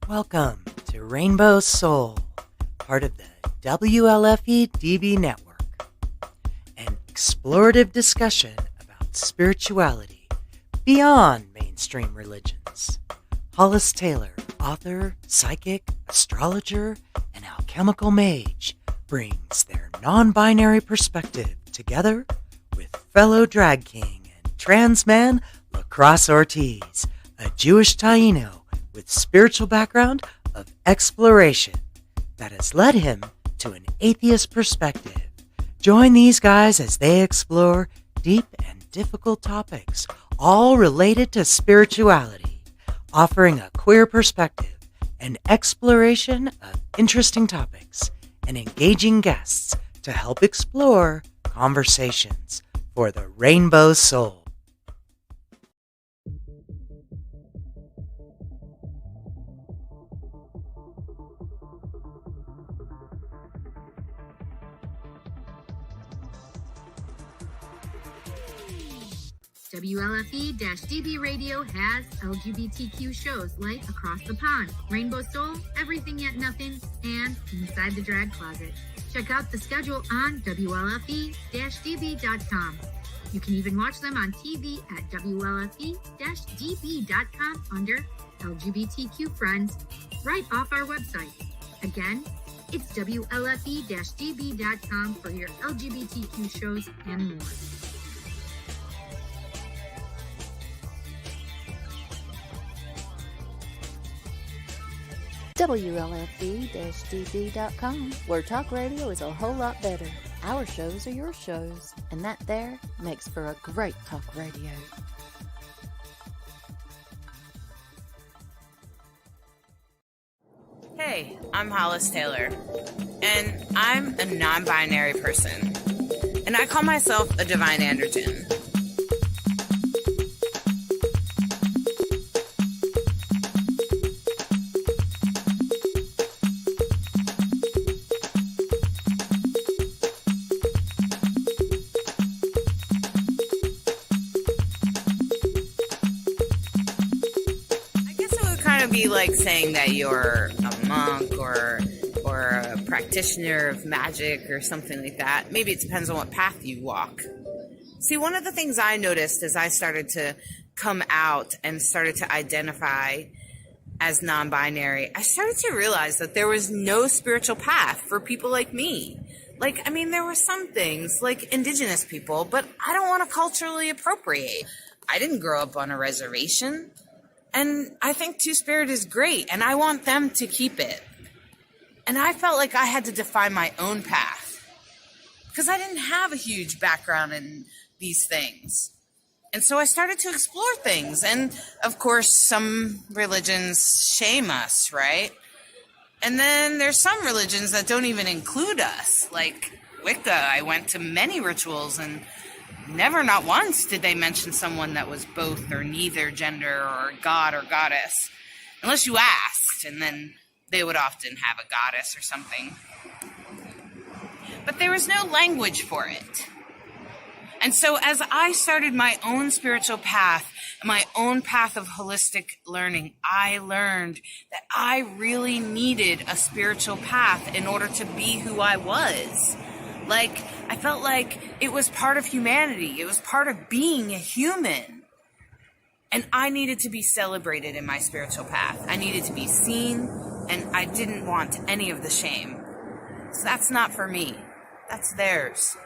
Welcome to Rainbow Soul, part of the WLFE DB network, an explorative discussion about spirituality beyond mainstream religions. Hollis Taylor, author, psychic, astrologer, and alchemical mage, brings their non-binary perspective together with fellow drag king and trans man Lacrosse Ortiz, a Jewish Taino with spiritual background of exploration that has led him to an atheist perspective. Join these guys as they explore deep and difficult topics, all related to spirituality, offering a queer perspective and exploration of interesting topics and engaging guests to help explore conversations for the Rainbow Soul. WLFE-DB Radio has LGBTQ shows like Across the Pond, Rainbow Soul, Everything Yet Nothing, and Inside the Drag Closet. Check out the schedule on WLFE-DB.com. You can even watch them on TV at WLFE-DB.com under LGBTQ Friends, right off our website. Again, it's WLFE-DB.com for your LGBTQ shows and more. WLFE-DB.com, where talk radio is a whole lot better. Our shows are your shows, and that there makes for a great talk radio. Hey, I'm Hollis Taylor, and I'm a non-binary person, and I call myself a divine androgyne. Like saying that you're a monk or a practitioner of magic or something like that. Maybe it depends on what path you walk. See, one of the things I noticed as I started to come out and started to identify as non-binary, I started to realize that there was no spiritual path for people like me. There were some things like indigenous people, but I don't want to culturally appropriate. I didn't grow up on a reservation. And I think Two-Spirit is great, and I want them to keep it. And I felt like I had to define my own path, because I didn't have a huge background in these things. And so I started to explore things. And, of course, some religions shame us, right? And then there's some religions that don't even include us, like Wicca. I went to many rituals, and never, not once, did they mention someone that was both or neither gender or god or goddess. Unless you asked, and then they would often have a goddess or something. But there was no language for it. And so as I started my own spiritual path, my own path of holistic learning, I learned that I really needed a spiritual path in order to be who I was. I felt like it was part of humanity. It was part of being a human. And I needed to be celebrated in my spiritual path. I needed to be seen, and I didn't want any of the shame. So that's not for me. That's theirs.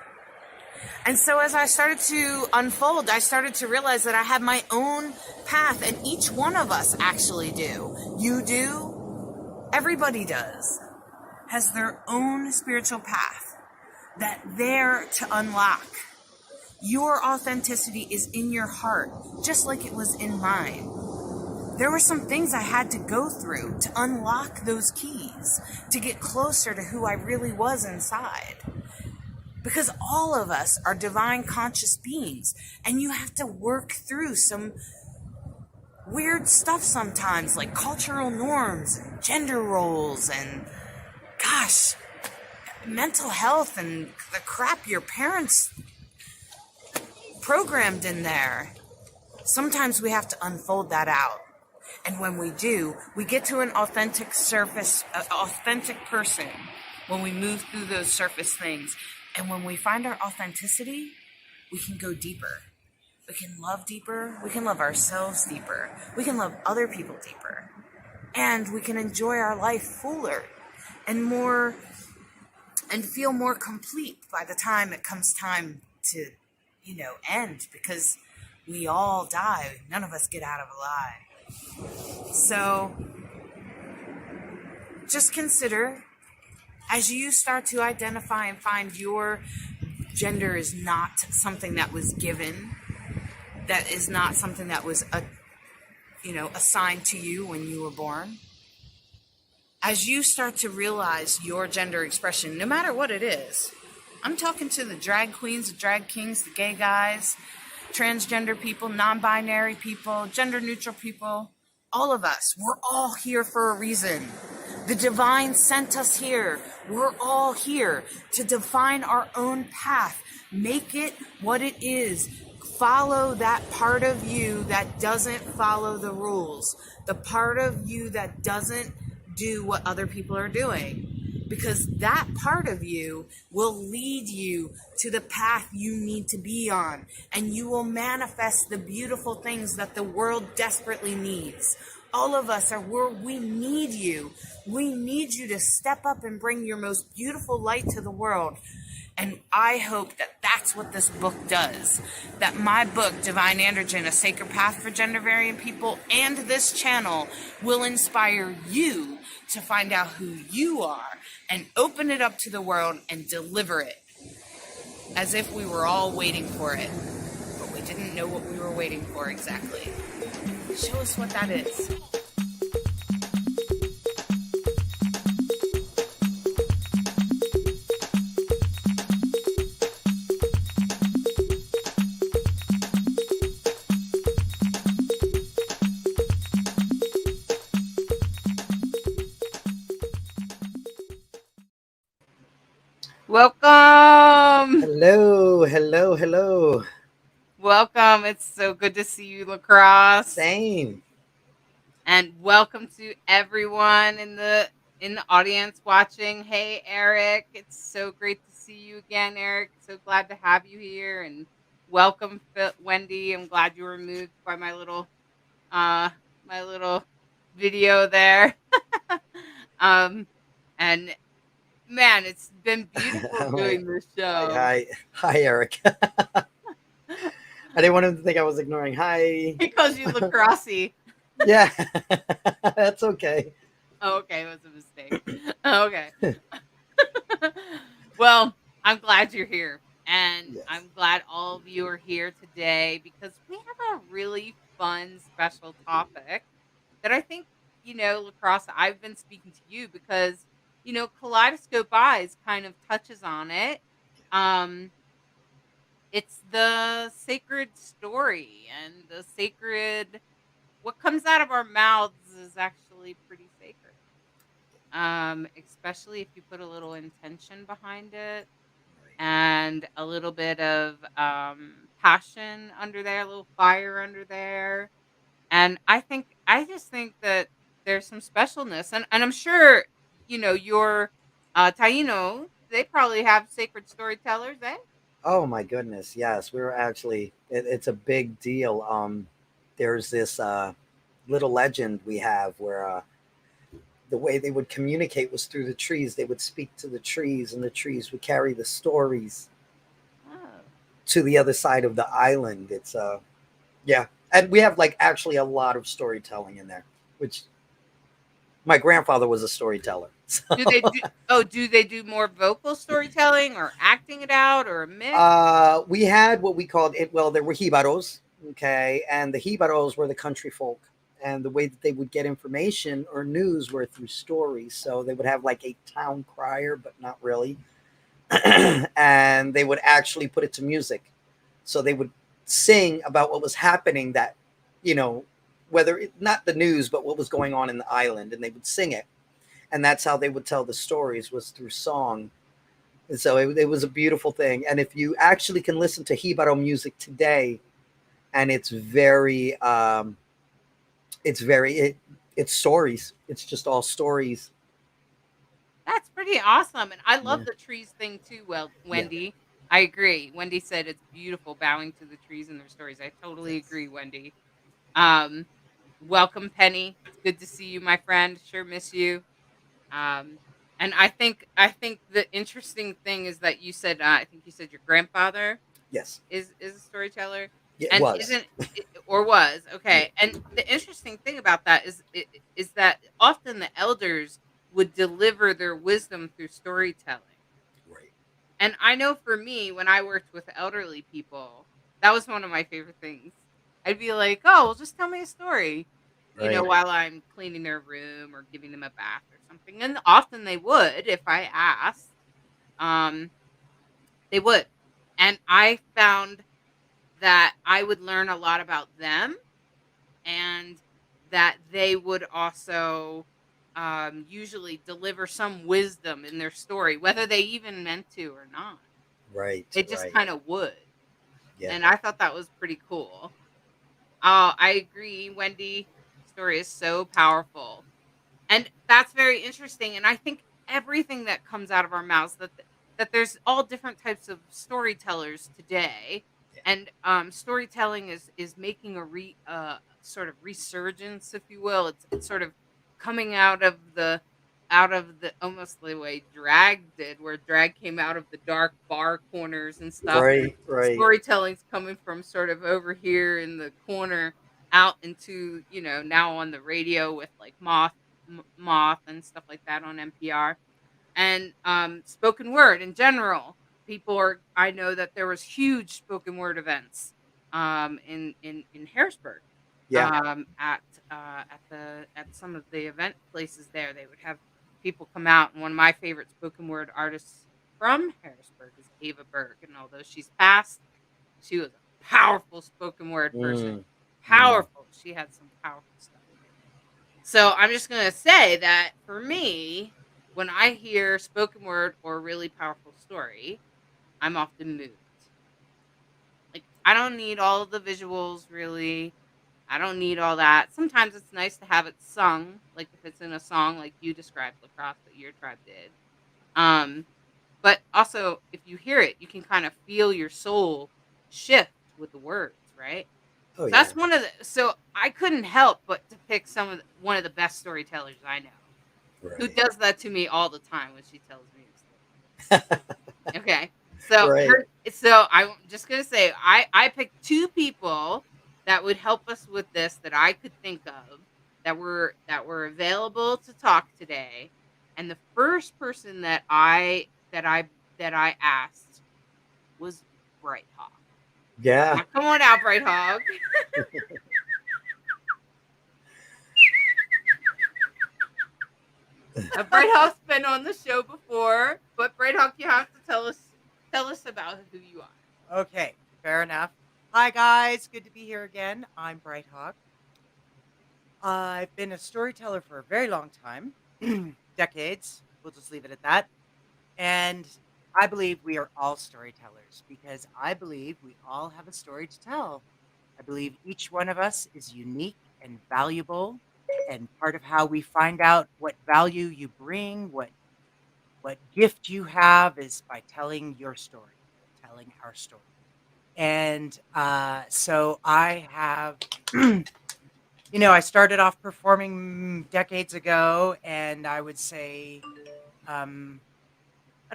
And so as I started to unfold, I started to realize that I had my own path, and each one of us actually do. You do. Everybody does. Has their own spiritual path that they're to unlock. Your authenticity is in your heart, just like it was in mine. There were some things I had to go through to unlock those keys, to get closer to who I really was inside. Because all of us are divine conscious beings, and you have to work through some weird stuff sometimes, like cultural norms and gender roles and, gosh, mental health and the crap your parents programmed in there. Sometimes we have to unfold that out. And when we do, we get to an authentic surface, authentic person when we move through those surface things. And when we find our authenticity, we can go deeper. We can love deeper. We can love ourselves deeper. We can love other people deeper. And we can enjoy our life fuller and more, and feel more complete by the time it comes time to, end, because we all die. None of us get out of alive. So just consider, as you start to identify and find your gender is not something that was given, that is not something that was assigned to you when you were born. As you start to realize your gender expression, no matter what it is, I'm talking to the drag queens, the drag kings, the gay guys, transgender people, non-binary people, gender neutral people, all of us, we're all here for a reason. The divine sent us here. We're all here to define our own path. Make it what it is. Follow that part of you that doesn't follow the rules. The part of you that doesn't do what other people are doing. Because that part of you will lead you to the path you need to be on. And you will manifest the beautiful things that the world desperately needs. All of us are where we need you. We need you to step up and bring your most beautiful light to the world. And I hope that that's what this book does. That my book, Divine Androgyne, A Sacred Path for Gender Variant People, and this channel will inspire you to find out who you are and open it up to the world and deliver it. As if we were all waiting for it. But we didn't know what we were waiting for exactly. Show us what that is. Welcome. Hello. Welcome. It's so good to see you, Lacrosse. Same. And welcome to everyone in the audience watching. Hey, Eric. It's so great to see you again, Eric. So glad to have you here. And welcome, Wendy. I'm glad you were moved by my little video there. And man, it's been beautiful doing this show. Hi, Eric. I didn't want him to think I was ignoring. Hi. He calls you Lacrosse. Yeah, that's okay. Oh, okay, it was a mistake. Okay. Well, I'm glad you're here. And yes. I'm glad all of you are here today because we have a really fun, special topic that I think, Lacrosse, I've been speaking to you because Kaleidoscope Eyes kind of touches on it. It's the sacred story and the sacred, what comes out of our mouths is actually pretty sacred. Especially if you put a little intention behind it and a little bit of passion under there, a little fire under there. And I just think that there's some specialness. And I'm sure, your Taino, they probably have sacred storytellers, eh? Oh my goodness, yes. We were actually, it's a big deal. There's this little legend we have where the way they would communicate was through the trees. They would speak to the trees and the trees would carry the stories to the other side of the island. It's, yeah. And we have actually a lot of storytelling in there, which my grandfather was a storyteller. So. Do they do more vocal storytelling or acting it out or a mix? We had what we called it. Well, there were jibaros, okay, and the jibaros were the country folk, and the way that they would get information or news were through stories. So they would have a town crier, but not really, and they would actually put it to music. So they would sing about what was happening, that whether not the news, but what was going on in the island, and they would sing it. And that's how they would tell the stories, was through song. And so it was a beautiful thing. And if you actually can listen to Jibaro music today, and it's very, it's very it's stories. It's just all stories. That's pretty awesome. And I love Yeah. the trees thing too. Well, Yeah. Wendy, I agree. Wendy said it's beautiful bowing to the trees and their stories. I totally Yes. agree, Wendy. Um, Welcome, Penny. It's good to see you, my friend. Sure miss you. Um, and I think the interesting thing is that you said I think you said your grandfather Yes. is a storyteller, Yeah, it and was. isn't or was Yeah. okay. And the interesting thing about that is that often the elders would deliver their wisdom through storytelling. Right. And I know for me, when I worked with elderly people, that was one of my favorite things. I'd be like, "Oh, well, just tell me a story," Right. while I'm cleaning their room or giving them a bath or something. And often they would, if I asked, um, they would. And I found that I would learn a lot about them and that they would also usually deliver some wisdom in their story, whether they even meant to or not. Right. They just Right. kind of would. Yeah. And I thought that was pretty cool. I agree, Wendy. Story is so powerful. And that's very interesting, and I think everything that comes out of our mouths that there's all different types of storytellers today, Yeah. and, storytelling is making a sort of resurgence, if you will. It's sort of coming out of the almost the way drag did, where drag came out of the dark bar corners and stuff, and Right. Right. storytelling's coming from sort of over here in the corner out into, now on the radio with, like, Moth and stuff like that on NPR, and spoken word in general. I know that there was huge spoken word events in Harrisburg, Yeah. at some of the event places there. They would have people come out, and one of my favorite spoken word artists from Harrisburg is Ava Berg, and although she's passed, she was a powerful spoken word person. Mm. Powerful. She had some powerful stuff. So I'm just going to say that for me, when I hear spoken word or really powerful story, I'm often moved. Like, I don't need all of the visuals, really. I don't need all that. Sometimes it's nice to have it sung, like if it's in a song like you described, Lacrosse, that your tribe did. Um, but also, if you hear it, you can kind of feel your soul shift with the words, right? Oh So yeah. that's so I couldn't help but to pick one of the best storytellers I know, who Right. does that to me all the time when she tells me a story. Okay. So Right. so I'm just gonna say I picked two people that would help us with this that I could think of that were available to talk today. And the first person that I asked was Bright Hawk. Yeah. Now, come on out, Bright Hawk. Bright Hawk's been on the show before, but Bright Hawk, you have to tell us about who you are. Okay, fair enough. Hi, guys. Good to be here again. I'm Bright Hawk. I've been a storyteller for a very long time, decades. We'll just leave it at that. And I believe we are all storytellers because I believe we all have a story to tell. I believe each one of us is unique and valuable. And part of how we find out what value you bring, what gift you have is by telling your story, telling our story. And so I have, I started off performing decades ago, and I would say, I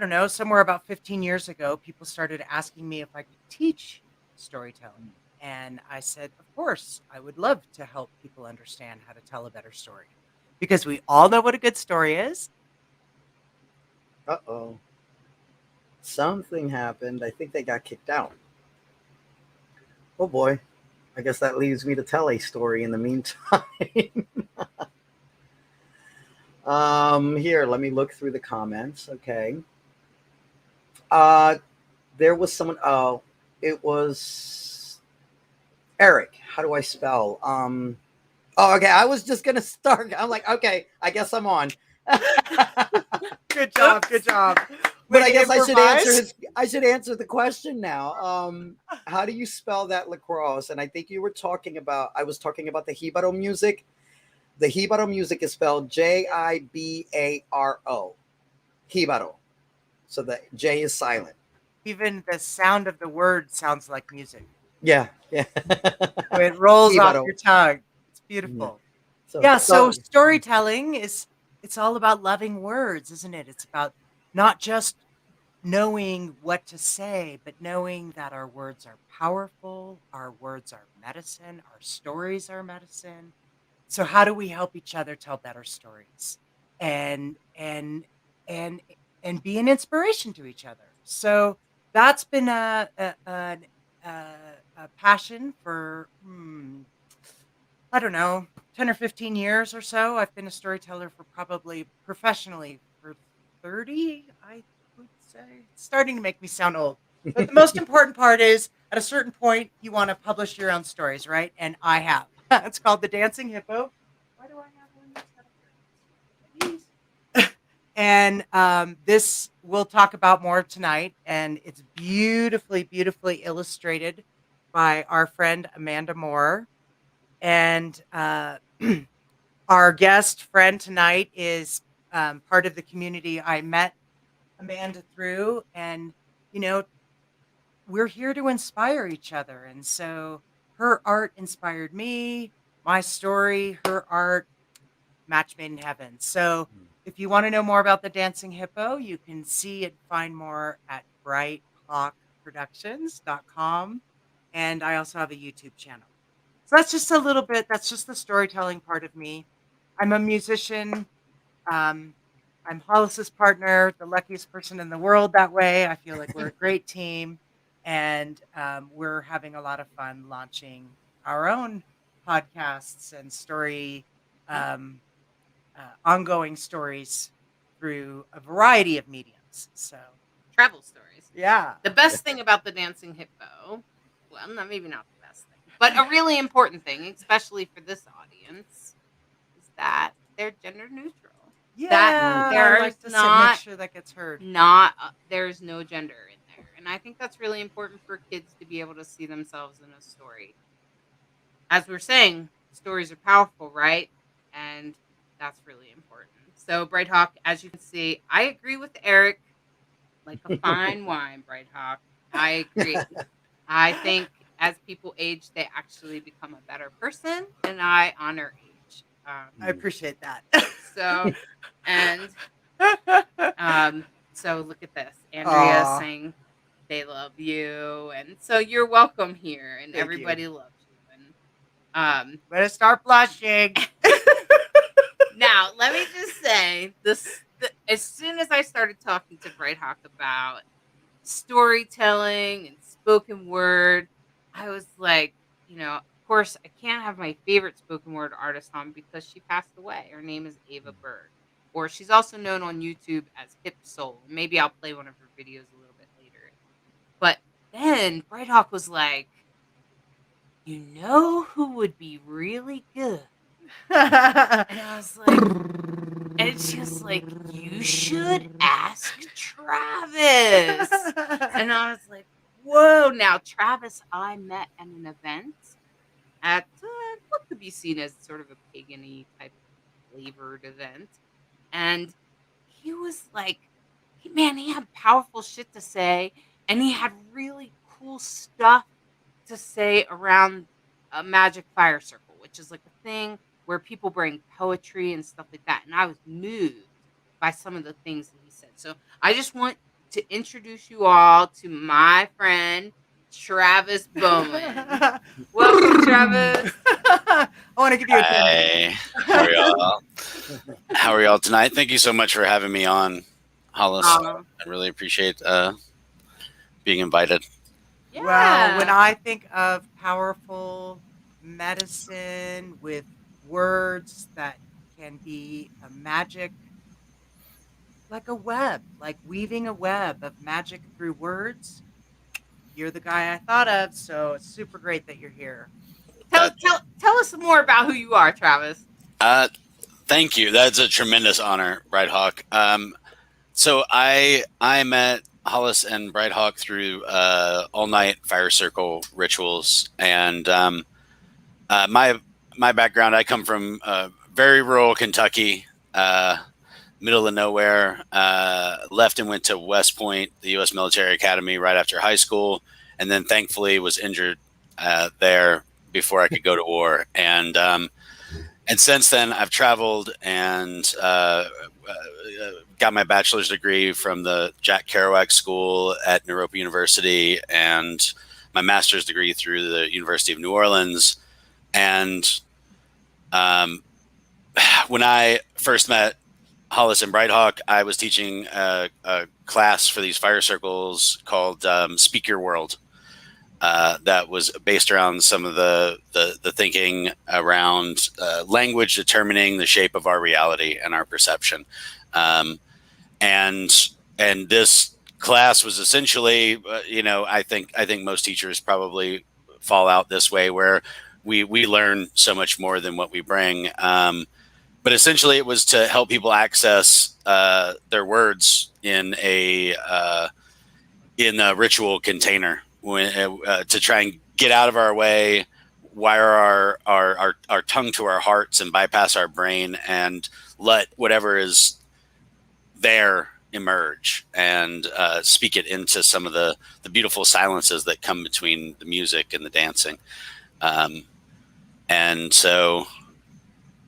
don't know, somewhere about 15 years ago, people started asking me if I could teach storytelling. And I said, of course, I would love to help people understand how to tell a better story because we all know what a good story is. Uh-oh. Something happened. I think they got kicked out. Oh boy. I guess that leaves me to tell a story in the meantime. Here, let me look through the comments. Okay. There was someone. Oh, it was Eric. How do I spell? Oh, okay. I was just gonna start. I'm like, okay. I guess I'm on. Good job. Good job. But Way I to guess improvise. I should answer the question now. How do you spell that lacrosse? And I think I was talking about the Hibaro music. The Jibaro music is spelled Jibaro. Jibaro. So the J is silent. Even the sound of the word sounds like music. Yeah. It rolls off your tongue. It's beautiful. So storytelling it's all about loving words, isn't it? It's about not just knowing what to say, but knowing that our words are powerful, our words are medicine, our stories are medicine. So how do we help each other tell better stories and and and and be an inspiration to each other? So that's been a passion for I don't know, 10 or 15 years or so. I've been a storyteller for probably professionally for 30, I would say. It's starting to make me sound old. But the most important part is at a certain point, you want to publish your own stories, right? And I have. It's called The Dancing Hippo. Why do I have one instead of yours? And this we'll talk about more tonight. And it's beautifully, beautifully illustrated by our friend Amanda Moore. And our guest friend tonight is part of the community I met Amanda through. And, you know, we're here to inspire each other. And so her art inspired me, my story, her art, match made in heaven. So if you want to know more about the Dancing Hippo, you can see and find more at brighthawkproductions.com. And I also have a YouTube channel. So that's just a little bit, that's just the storytelling part of me. I'm a musician. I'm Hollis's partner, the luckiest person in the world that way. I feel like we're a great team. And we're having a lot of fun launching our own podcasts and ongoing stories through a variety of mediums. So travel stories. Yeah. The best thing about the Dancing Hippo, well, maybe not the best thing, but a really important thing, especially for this audience, is that they're gender neutral. Yeah, that I like to make sure that gets heard. There's no gender in there, and I think that's really important for kids to be able to see themselves in a story. As we're saying, stories are powerful, right? And that's really important. So, Bright Hawk, as you can see, I agree with Eric, like a fine wine, Bright Hawk. I agree. I think as people age, they actually become a better person, and I honor age. I appreciate that. So, and so look at this. Andrea saying they love you, and so you're welcome here, and everybody loves you. And better start blushing. Now, let me just say this: as soon as I started talking to Bright Hawk about storytelling and spoken word, I was like, of course, I can't have my favorite spoken word artist on because she passed away. Her name is Ava Bird, or she's also known on YouTube as Hip Soul. Maybe I'll play one of her videos a little bit later. But then Bright Hawk was like, you know who would be really good? And I was like, and she was like, you should ask Travis. And I was like, whoa. Now, Travis, I met at an event at what could be seen as sort of a pagan-y type flavored event. And he was like, he had powerful shit to say. And he had really cool stuff to say around a magic fire circle, which is like a thing where people bring poetry and stuff like that. And I was moved by some of the things that he said. So I just want to introduce you all to my friend, Travis Bowman. Welcome, Travis. I want to give you a Hey, how are y'all tonight? Thank you so much for having me on, Hollis. I really appreciate being invited. Yeah. Well, when I think of powerful medicine with words that can be a magic, like a web, like weaving a web of magic through words, you're the guy I thought of. So it's super great that you're here. Tell us more about who you are, Travis. Thank you. That's a tremendous honor, Bright Hawk. So I met Hollis and Bright Hawk through all-night fire circle rituals, and my background, I come from very rural Kentucky, middle of nowhere. Left and went to West Point, the U.S. Military Academy, right after high school, and then thankfully was injured there before I could go to war. And since then, I've traveled and got my bachelor's degree from the Jack Kerouac School at Naropa University, and my master's degree through the University of New Orleans. And when I first met Hollis and Brighthawk, I was teaching a class for these fire circles called Speak Your World. That was based around some of the thinking around language determining the shape of our reality and our perception. And this class was essentially, I think most teachers probably fall out this way, where we learn so much more than what we bring. But essentially, it was to help people access their words in a ritual container, to try and get out of our way, wire our tongue to our hearts, and bypass our brain, and let whatever is there emerge, and speak it into some of the beautiful silences that come between the music and the dancing. And so,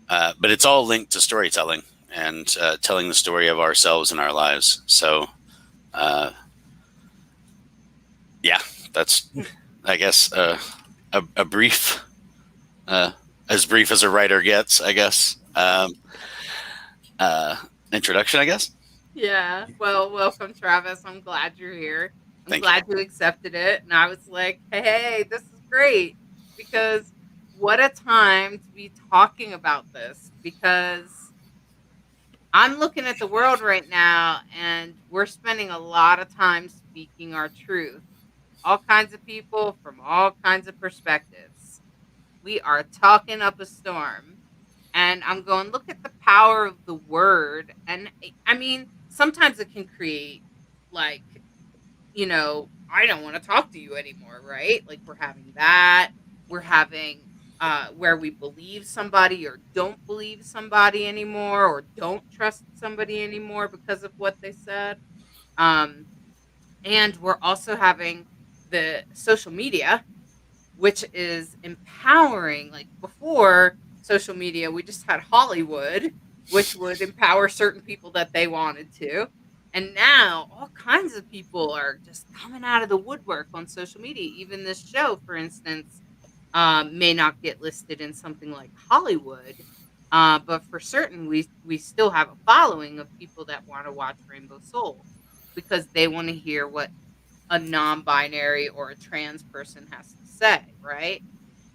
but it's all linked to storytelling and telling the story of ourselves and our lives. So, yeah, that's, I guess, a brief, as brief as a writer gets, I guess, introduction, I guess. Yeah. Well, welcome, Travis. I'm glad you're here. I'm Thank glad you accepted it. And I was like, hey, this is great, because what a time to be talking about this, because I'm looking at the world right now and we're spending a lot of time speaking our truth. All kinds of people from all kinds of perspectives. We are talking up a storm. And I'm going, look at the power of the word. And I mean, sometimes it can create, like, I don't want to talk to you anymore, right? Like, we're having that. We're having where we believe somebody or don't believe somebody anymore, or don't trust somebody anymore because of what they said. And we're also having the social media, which is empowering. Like, before social media, we just had Hollywood, which would empower certain people that they wanted to. And now all kinds of people are just coming out of the woodwork on social media. Even this show, for instance, may not get listed in something like Hollywood, but for certain, we still have a following of people that want to watch Rainbow Soul, because they want to hear what a non-binary or a trans person has to say, right?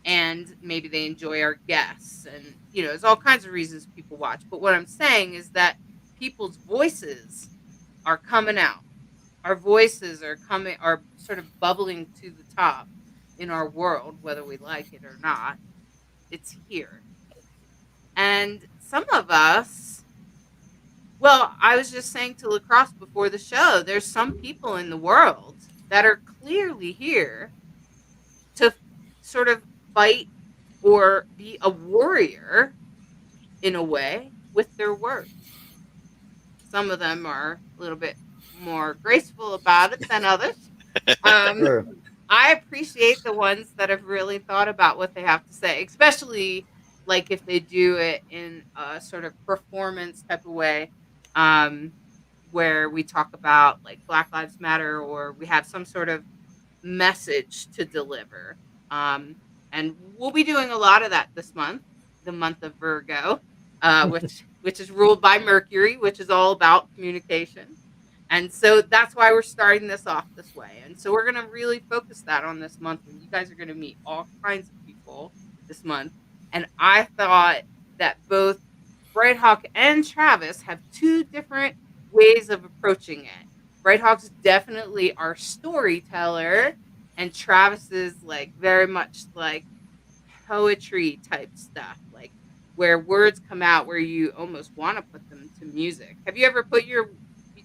And maybe they enjoy our guests, and there's all kinds of reasons people watch. But what I'm saying is that people's voices are coming out. Our voices are sort of bubbling to the top in our world, whether we like it or not. It's here. And some of us, well, I was just saying to Lacrosse before the show, there's some people in the world that are clearly here to sort of fight or be a warrior in a way with their words. Some of them are a little bit more graceful about it than others. Sure. I appreciate the ones that have really thought about what they have to say, especially like if they do it in a sort of performance type of way, where we talk about like Black Lives Matter, or we have some sort of message to deliver. And we'll be doing a lot of that this month, the month of Virgo, which is ruled by Mercury, which is all about communication. And so that's why we're starting this off this way. And so we're going to really focus that on this month. And you guys are going to meet all kinds of people this month. And I thought that both Brighthawk and Travis have two different ways of approaching it. Brighthawk's definitely our storyteller, and Travis is like very much like poetry type stuff, like where words come out where you almost want to put them to music. Have you ever put your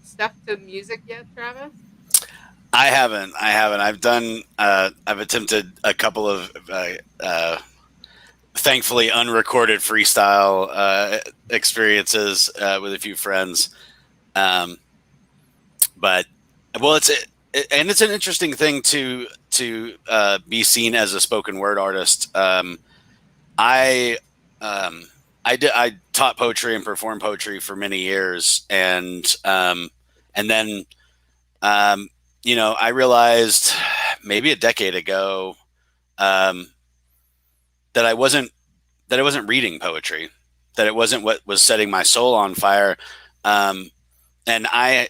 stuff to music yet, Travis? I haven't. I've done. I've attempted a couple of thankfully unrecorded freestyle experiences with a few friends. But well, and it's an interesting thing to be seen as a spoken word artist. I I taught poetry and performed poetry for many years, and then I realized maybe a decade ago that I wasn't reading poetry, that it wasn't what was setting my soul on fire. And I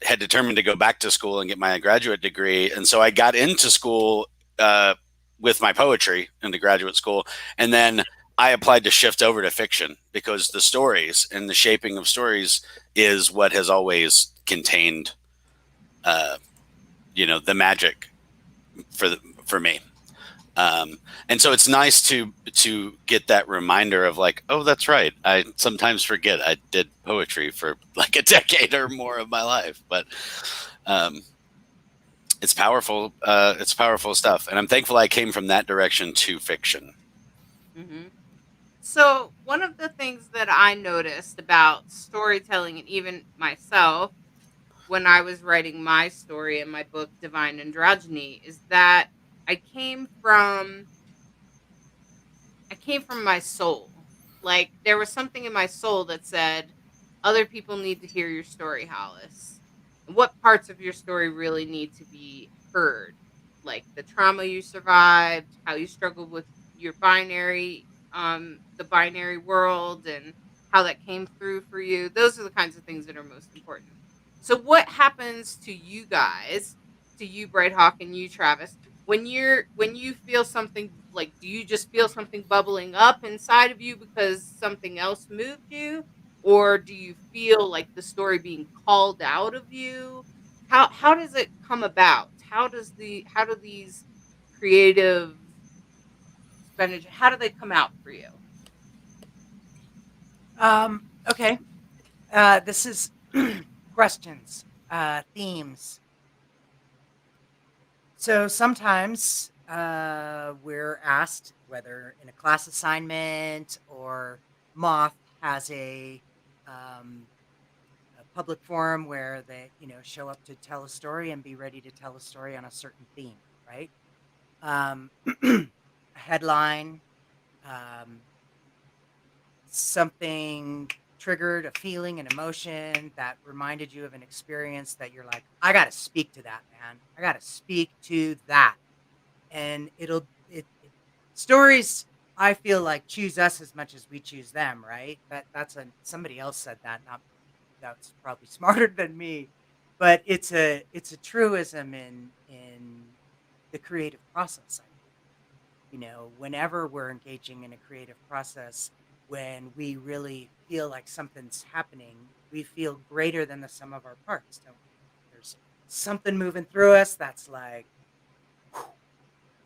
had determined to go back to school and get my graduate degree. And so I got into school with my poetry into graduate school. And then I applied to shift over to fiction because the stories and the shaping of stories is what has always contained, the magic for me. And so it's nice to get that reminder of like, oh, that's right. I sometimes forget I did poetry for like a decade or more of my life, but it's powerful. It's powerful stuff. And I'm thankful I came from that direction to fiction. Mm-hmm. So one of the things that I noticed about storytelling and even myself when I was writing my story in my book, Divine Androgyne, is that I came from my soul. Like there was something in my soul that said, other people need to hear your story, Hollis. And what parts of your story really need to be heard? Like the trauma you survived, how you struggled with your the binary world and how that came through for you. Those are the kinds of things that are most important. So what happens to you guys, to you Bright Hawk and you Travis, when you feel something, like do you just feel something bubbling up inside of you because something else moved you, or do you feel like the story being called out of you? How does it come about? How do these creative expenditure, how do they come out for you? Okay. This is questions, themes. So sometimes we're asked, whether in a class assignment or Moth has a public forum where they show up to tell a story and be ready to tell a story on a certain theme, right? A headline, something triggered a feeling, an emotion that reminded you of an experience that you're like, I got to speak to that, man. I got to speak to that. And stories, I feel like, choose us as much as we choose them, right? Somebody else said that, not that's probably smarter than me, but it's a truism in the creative process. Whenever we're engaging in a creative process, when we really feel like something's happening, we feel greater than the sum of our parts, don't we? There's something moving through us that's like,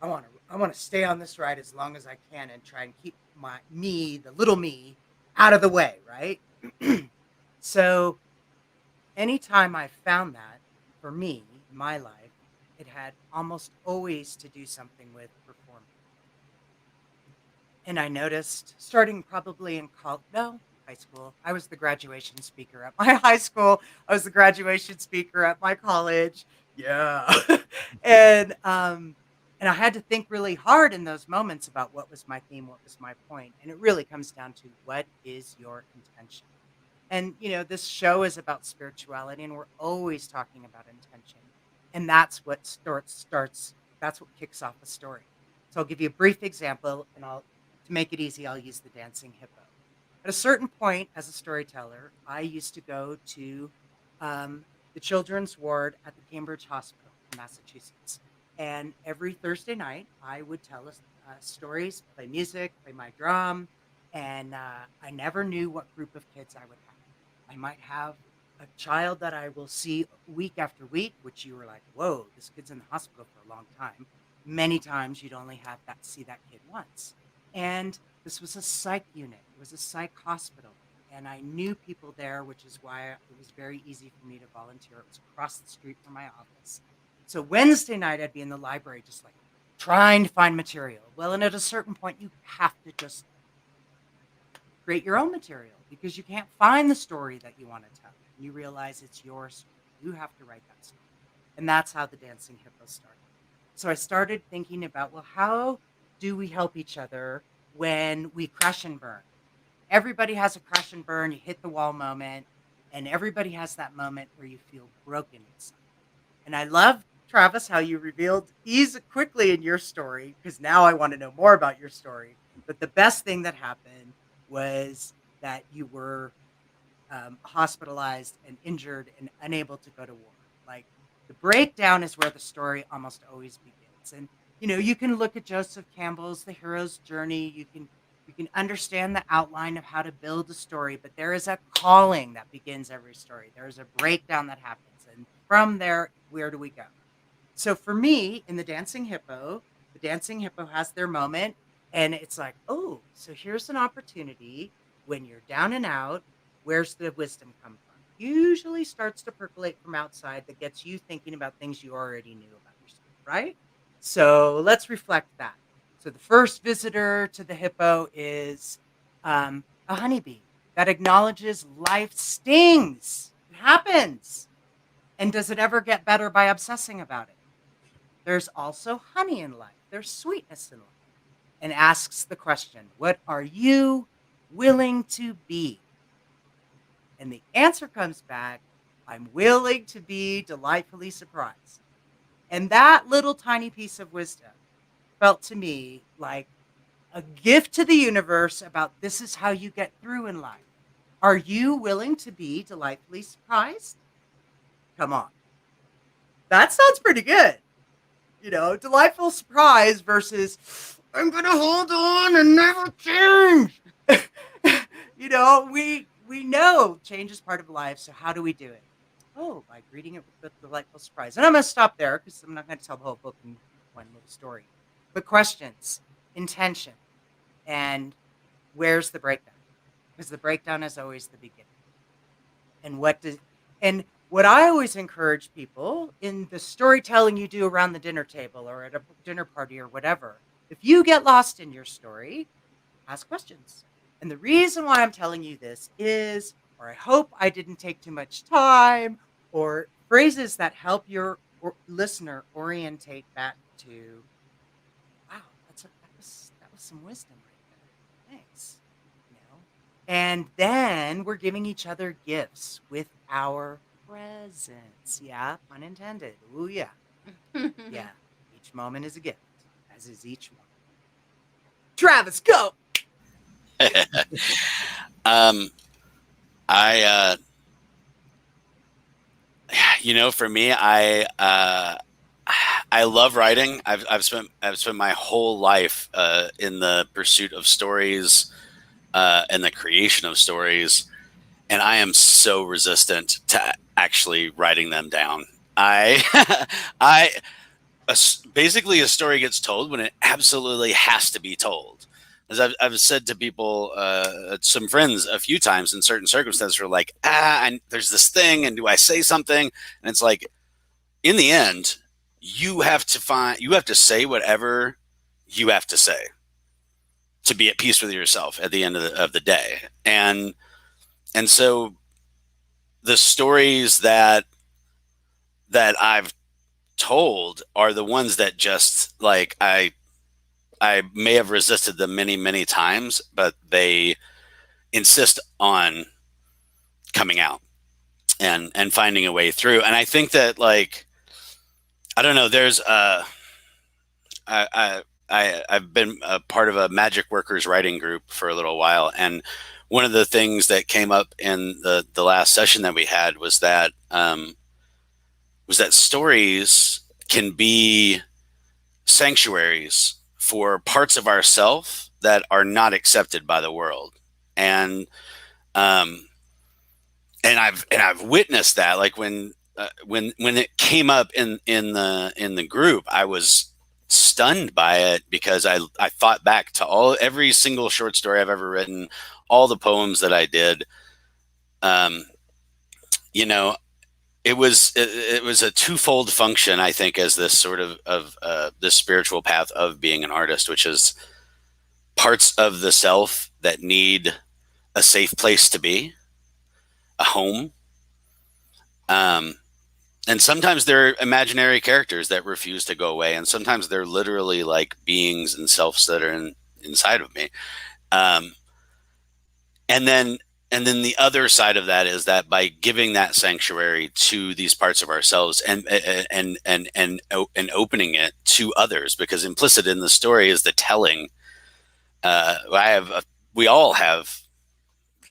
I want to stay on this ride as long as I can and try and keep the little me, out of the way, right? So anytime I found that, for me, in my life, it had almost always to do something with performing. And I noticed, starting probably in high school, I was the graduation speaker at my high school. I was the graduation speaker at my college. Yeah. and I had to think really hard in those moments about what was my theme, what was my point. And it really comes down to, what is your intention? And, this show is about spirituality, and we're always talking about intention. And that's what that's what kicks off a story. So I'll give you a brief example, and to make it easy, I'll use the dancing hippo. At a certain point, as a storyteller, I used to go to the children's ward at the Cambridge Hospital in Massachusetts. And every Thursday night, I would tell stories, play music, play my drum, and I never knew what group of kids I would have. I might have a child that I will see week after week, which you were like, whoa, this kid's in the hospital for a long time. Many times you'd only see that kid once. And this was a psych unit. It was a psych hospital. And I knew people there, which is why it was very easy for me to volunteer. It was across the street from my office. So Wednesday night, I'd be in the library just like trying to find material. Well, and at a certain point, you have to just create your own material because you can't find the story that you want to tell. You realize it's your story. You have to write that story. And that's how the Dancing Hippo started. So I started thinking about, well, how do we help each other when we crash and burn? Everybody has a crash and burn, you hit the wall moment, and everybody has that moment where you feel broken inside. And I love, Travis, how you revealed ease quickly in your story, because now I want to know more about your story. But the best thing that happened was that you were hospitalized and injured and unable to go to war. Like, the breakdown is where the story almost always begins. And you can look at Joseph Campbell's The Hero's Journey. You can understand the outline of how to build a story, but there is a calling that begins every story. There is a breakdown that happens, and from there, where do we go? So for me, in the Dancing Hippo has their moment, and it's like, oh, so here's an opportunity when you're down and out. Where's the wisdom come from? Usually starts to percolate from outside that gets you thinking about things you already knew about yourself, right? So let's reflect that. So the first visitor to the hippo is a honeybee that acknowledges life stings. It happens. And does it ever get better by obsessing about it? There's also honey in life. There's sweetness in life. And asks the question, what are you willing to be? And the answer comes back, I'm willing to be delightfully surprised. And that little tiny piece of wisdom felt to me like a gift to the universe about this is how you get through in life. Are you willing to be delightfully surprised? Come on. That sounds pretty good. Delightful surprise versus I'm going to hold on and never change. We know change is part of life. So how do we do it? Oh, by greeting it with a delightful surprise. And I'm going to stop there because I'm not going to tell the whole book in one little story. But questions, intention, and where's the breakdown? Because the breakdown is always the beginning. And what I always encourage people in the storytelling you do around the dinner table or at a dinner party or whatever, if you get lost in your story, ask questions. And the reason why I'm telling you this is, or I hope I didn't take too much time, or phrases that help your listener orientate back to, wow, that was some wisdom right there. Thanks. And then we're giving each other gifts with our presence. Yeah, pun intended. Ooh, yeah. Yeah. Each moment is a gift, as is each one. Travis, go. For me, I love writing. I've spent my whole life in the pursuit of stories and the creation of stories, and I am so resistant to actually writing them down. Basically, a story gets told when it absolutely has to be told. As I've said to people, some friends a few times in certain circumstances were like, and there's this thing, and do I say something? And it's like, in the end, you have to say whatever you have to say to be at peace with yourself at the end of the day. And so the stories that I've told are the ones that just like I may have resisted them many, many times, but they insist on coming out and finding a way through. And I think that, like, I don't know, there's I've been a part of a Magic Workers writing group for a little while, and one of the things that came up in the last session that we had was that stories can be sanctuaries for parts of ourself that are not accepted by the world. And I've witnessed that, like when it came up in the group, I was stunned by it because I thought back to every single short story I've ever written, all the poems that I did. it was a twofold function, I think, as this sort of this spiritual path of being an artist, which is parts of the self that need a safe place to be, a home. And sometimes they're imaginary characters that refuse to go away, and sometimes they're literally like beings and selves that are inside of me. And then the other side of that is that by giving that sanctuary to these parts of ourselves and opening it to others, because implicit in the story is the telling. We all have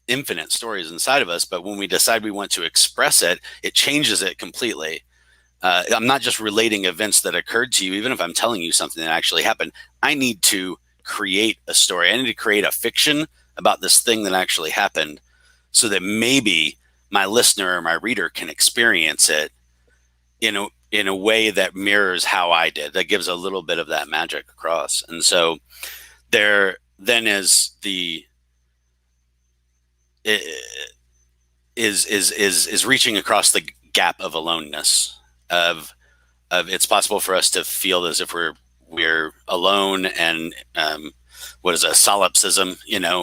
infinite stories inside of us, but when we decide we want to express it, it changes it completely. I'm not just relating events that occurred to you, even if I'm telling you something that actually happened. I need to create a story. I need to create a fiction about this thing that actually happened, so that maybe my listener or my reader can experience it in a way that mirrors how I did. That gives a little bit of that magic across. And so there then is is reaching across the gap of aloneness, of it's possible for us to feel as if we're alone, and what is a solipsism,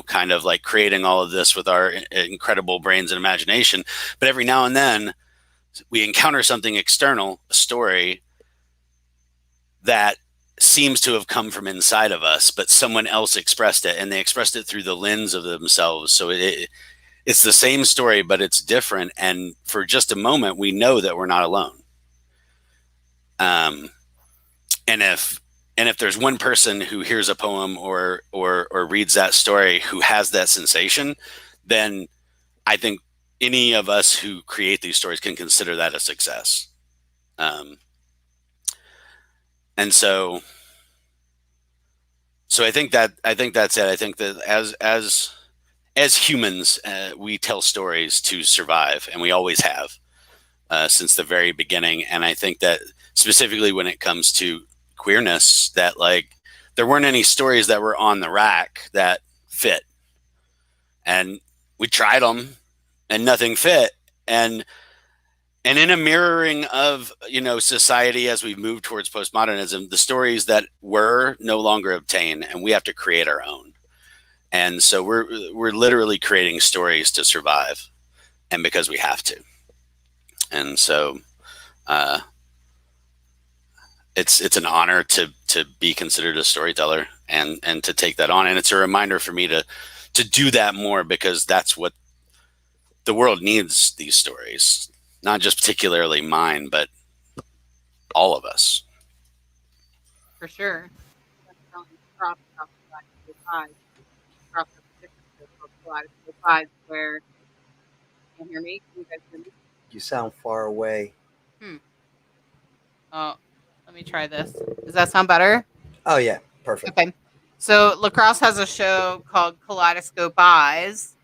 kind of like creating all of this with our incredible brains and imagination. But every now and then we encounter something external, a story that seems to have come from inside of us, but someone else expressed it, and they expressed it through the lens of themselves. So it's the same story, but it's different. And for just a moment, we know that we're not alone. And if there's one person who hears a poem or reads that story who has that sensation, then I think any of us who create these stories can consider that a success. And so I think that's it. I think that as humans, we tell stories to survive, and we always have since the very beginning. And I think that specifically when it comes to queerness, that like there weren't any stories that were on the rack that fit, and we tried them and nothing fit. And in a mirroring of society as we've moved towards postmodernism, the stories that were no longer obtain, and we have to create our own. And so we're literally creating stories to survive, and because we have to. And so it's an honor to be considered a storyteller and to take that on. And it's a reminder for me to do that more, because that's what the world needs, these stories, not just particularly mine, but all of us. For sure. Where can you hear me? Can you guys hear me? You sound far away. Oh, let me try this. Does that sound better? Oh yeah, perfect. Okay. So Lacrosse has a show called Kaleidoscope Eyes,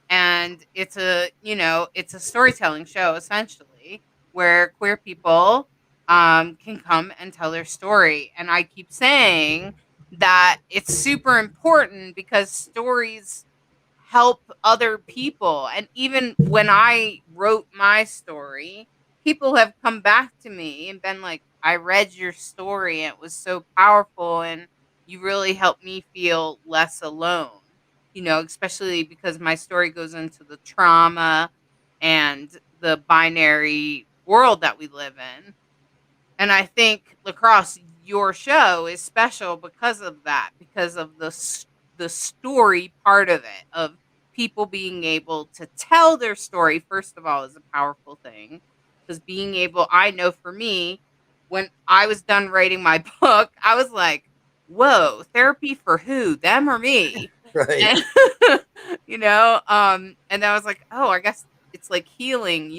and it's a storytelling show essentially where queer people can come and tell their story. And I keep saying that it's super important because stories help other people. And even when I wrote my story, people have come back to me and been like, I read your story and it was so powerful, and you really helped me feel less alone, especially because my story goes into the trauma and the binary world that we live in. And I think, Lacrosse, your show is special because of that, because of the story part of it, of people being able to tell their story, first of all, is a powerful thing. Because I know for me, when I was done writing my book, I was like, whoa, therapy for who? Them or me? Right. And, and I was like, oh, I guess it's like healing,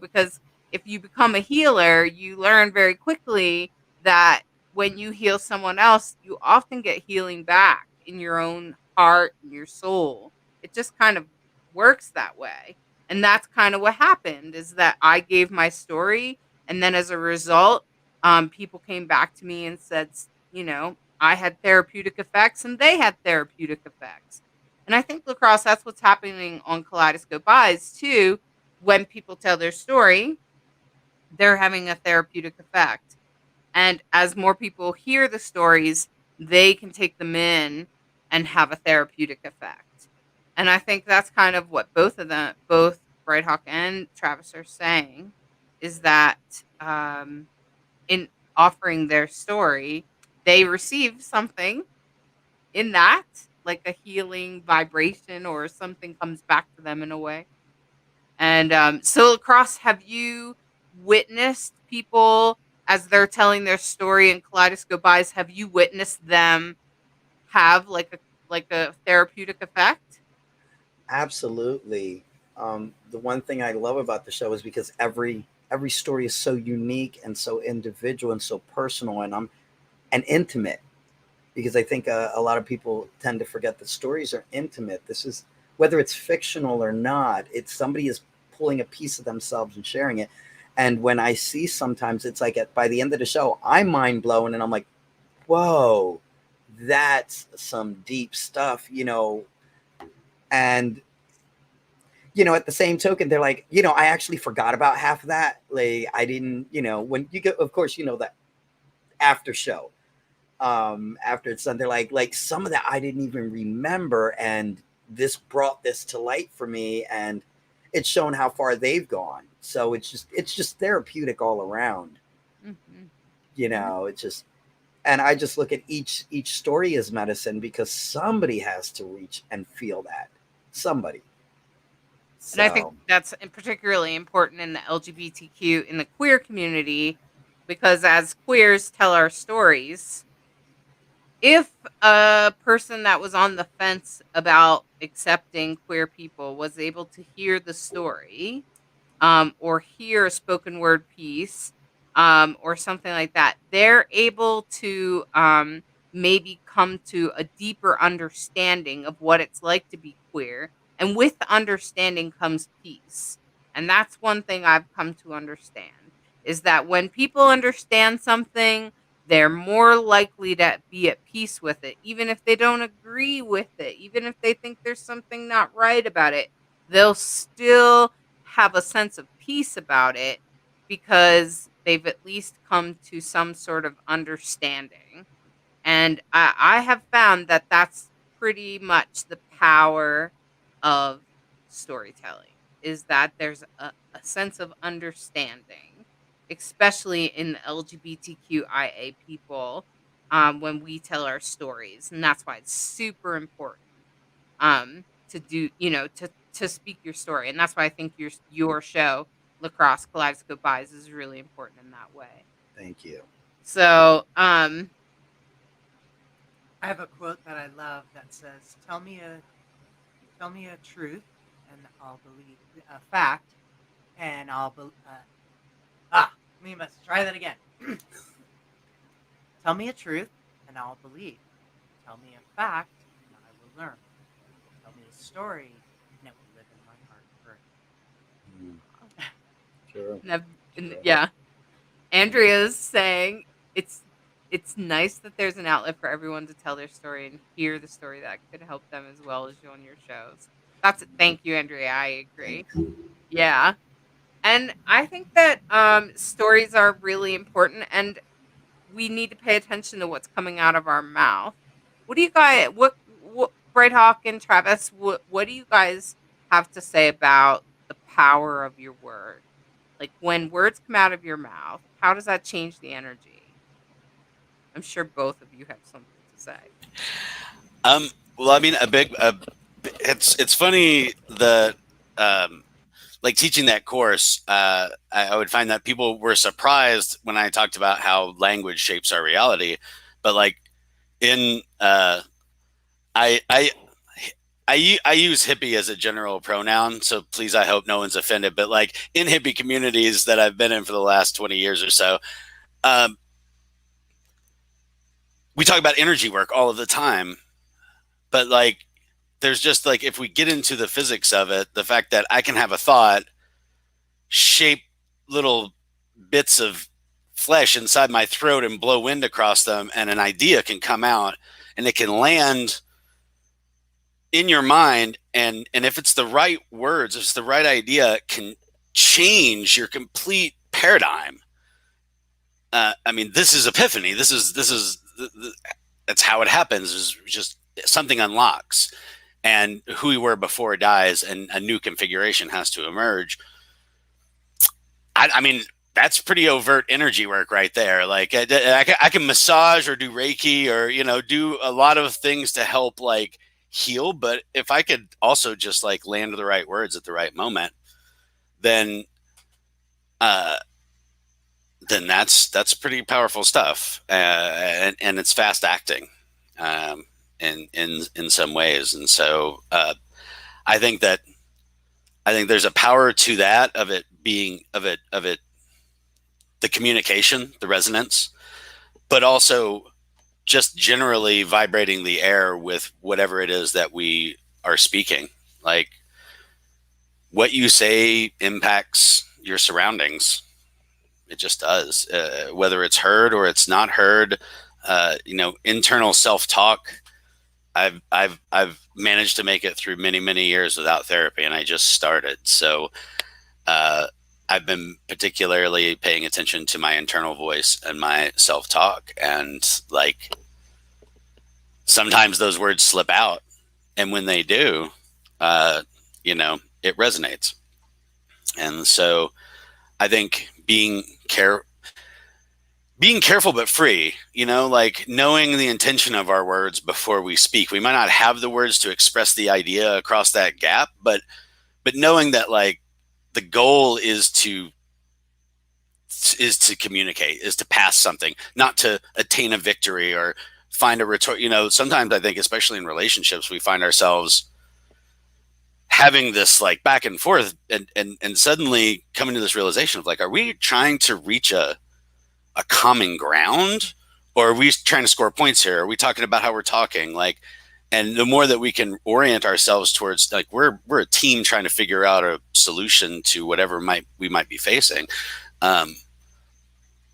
because if you become a healer, you learn very quickly that when you heal someone else, you often get healing back in your own heart and your soul. It just kind of works that way. And that's kind of what happened, is that I gave my story. And then as a result, people came back to me and said, I had therapeutic effects and they had therapeutic effects. And I think, Lacrosse, that's what's happening on Kaleidoscope Eyes too. When people tell their story, they're having a therapeutic effect. And as more people hear the stories, they can take them in and have a therapeutic effect. And I think that's kind of what both Brighthawk and Travis are saying, is that in offering their story, they receive something in that, like a healing vibration or something comes back to them in a way. And so, Lacrosse, have you witnessed people as they're telling their story in Kaleidoscope Eyes? Have you witnessed them have like a therapeutic effect? Absolutely. The one thing I love about the show is because every story is so unique and so individual and so personal and intimate. Because I think a lot of people tend to forget that stories are intimate. This is, whether it's fictional or not, it's somebody is pulling a piece of themselves and sharing it. And when I see, sometimes it's like by the end of the show, I'm mind blown and I'm like, whoa, that's some deep stuff, and at the same token, they're like, I actually forgot about half of that. Like, I didn't, when you get, of course, that after show, after it's done, they're like some of that I didn't even remember. And this brought this to light for me, and it's shown how far they've gone. So it's just therapeutic all around. Mm-hmm. It's just, and I just look at each story as medicine, because somebody has to reach and feel that. Somebody. And I think that's particularly important in the LGBTQ, in the queer community, because as queers tell our stories, if a person that was on the fence about accepting queer people was able to hear the story, or hear a spoken word piece, or something like that, they're able to maybe come to a deeper understanding of what it's like to be queer. And with understanding comes peace. And that's one thing I've come to understand, is that when people understand something, they're more likely to be at peace with it, even if they don't agree with it, even if they think there's something not right about it. They'll still have a sense of peace about it, because they've at least come to some sort of understanding. And I have found that that's pretty much the power of storytelling, is that there's a sense of understanding, especially in the LGBTQIA people, when we tell our stories. And that's why it's super important to do, to speak your story. And that's why I think your show, Lacrosse Kaleidoscope Eyes, is really important in that way. Thank you. So, I have a quote that I love that says, tell me a truth and I'll believe a fact and I'll believe. We must try that again. Tell me a truth and I'll believe. Tell me a fact and I will learn. Tell me a story and it will live in my heart forever. Sure. Yeah. Andrea's saying it's nice that there's an outlet for everyone to tell their story and hear the story that could help them as well as you on your shows. Thank you, Andrea. I agree. Yeah. And I think that stories are really important, and we need to pay attention to what's coming out of our mouth. What do you guys, what Bright Hawk and Travis, what do you guys have to say about the power of your word? Like, when words come out of your mouth, how does that change the energy? I'm sure both of you have something to say. Well, I mean, it's funny that, like teaching that course, I would find that people were surprised when I talked about how language shapes our reality. But like I use hippie as a general pronoun, so please, I hope no one's offended. But like in hippie communities that I've been in for the last 20 years or so, we talk about energy work all of the time. But like, there's just like, if we get into the physics of it, the fact that I can have a thought shape little bits of flesh inside my throat and blow wind across them, and an idea can come out and it can land in your mind, and if it's the right words, if it's the right idea, it can change your complete paradigm. I mean, this is epiphany. That's how it happens. Is just something unlocks, and who we were before dies, and a new configuration has to emerge. I mean, that's pretty overt energy work right there. Like I can massage or do Reiki or, do a lot of things to help like heal. But if I could also just like land the right words at the right moment, then, uh, then that's pretty powerful stuff. And it's fast acting, in some ways. And so, I think that, I think there's a power to that, of it being, the communication, the resonance, but also just generally vibrating the air with whatever it is that we are speaking. Like, what you say impacts your surroundings. It just does, whether it's heard or it's not heard. Internal self-talk. I've managed to make it through many, many years without therapy, and I just started. So, I've been particularly paying attention to my internal voice and my self-talk, and like sometimes those words slip out, and when they do, it resonates. And so I think being careful but free, like knowing the intention of our words before we speak. We might not have the words to express the idea across that gap, but knowing that like the goal is to communicate, is to pass something, not to attain a victory or find a retort. Sometimes I think, especially in relationships, we find ourselves having this like back and forth, and suddenly coming to this realization of like, are we trying to reach a common ground, or are we trying to score points here? Are we talking about how we're talking? Like, and the more that we can orient ourselves towards like, we're a team trying to figure out a solution to whatever we might be facing, the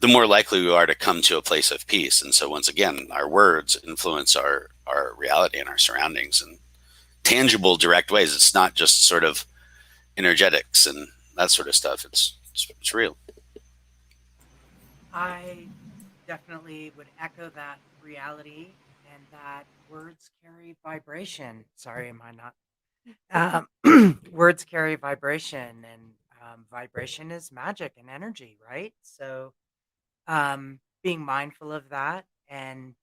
more likely we are to come to a place of peace. And so once again, our words influence our reality and our surroundings in tangible, direct ways. It's not just sort of energetics and that sort of stuff. It's real. I definitely would echo that reality, and that words carry vibration. Sorry, am I not? Words carry vibration, and vibration is magic and energy, right? So, being mindful of that, and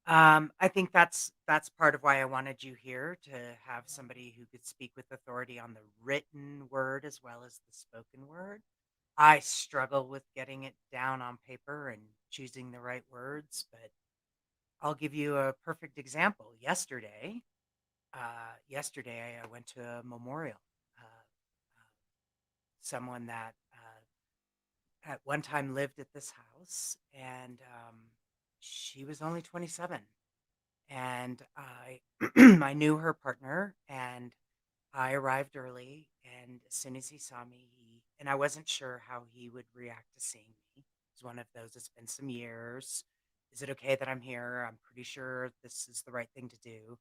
I think that's part of why I wanted you here, to have somebody who could speak with authority on the written word as well as the spoken word. I struggle with getting it down on paper and choosing the right words, but I'll give you a perfect example. Yesterday I went to a memorial. Someone that at one time lived at this house, and she was only 27, and I I knew her partner, and I arrived early, and as soon as he saw me, and I wasn't sure how he would react to seeing me. It's one of those, it's been some years. Is it okay that I'm here? I'm pretty sure this is the right thing to do.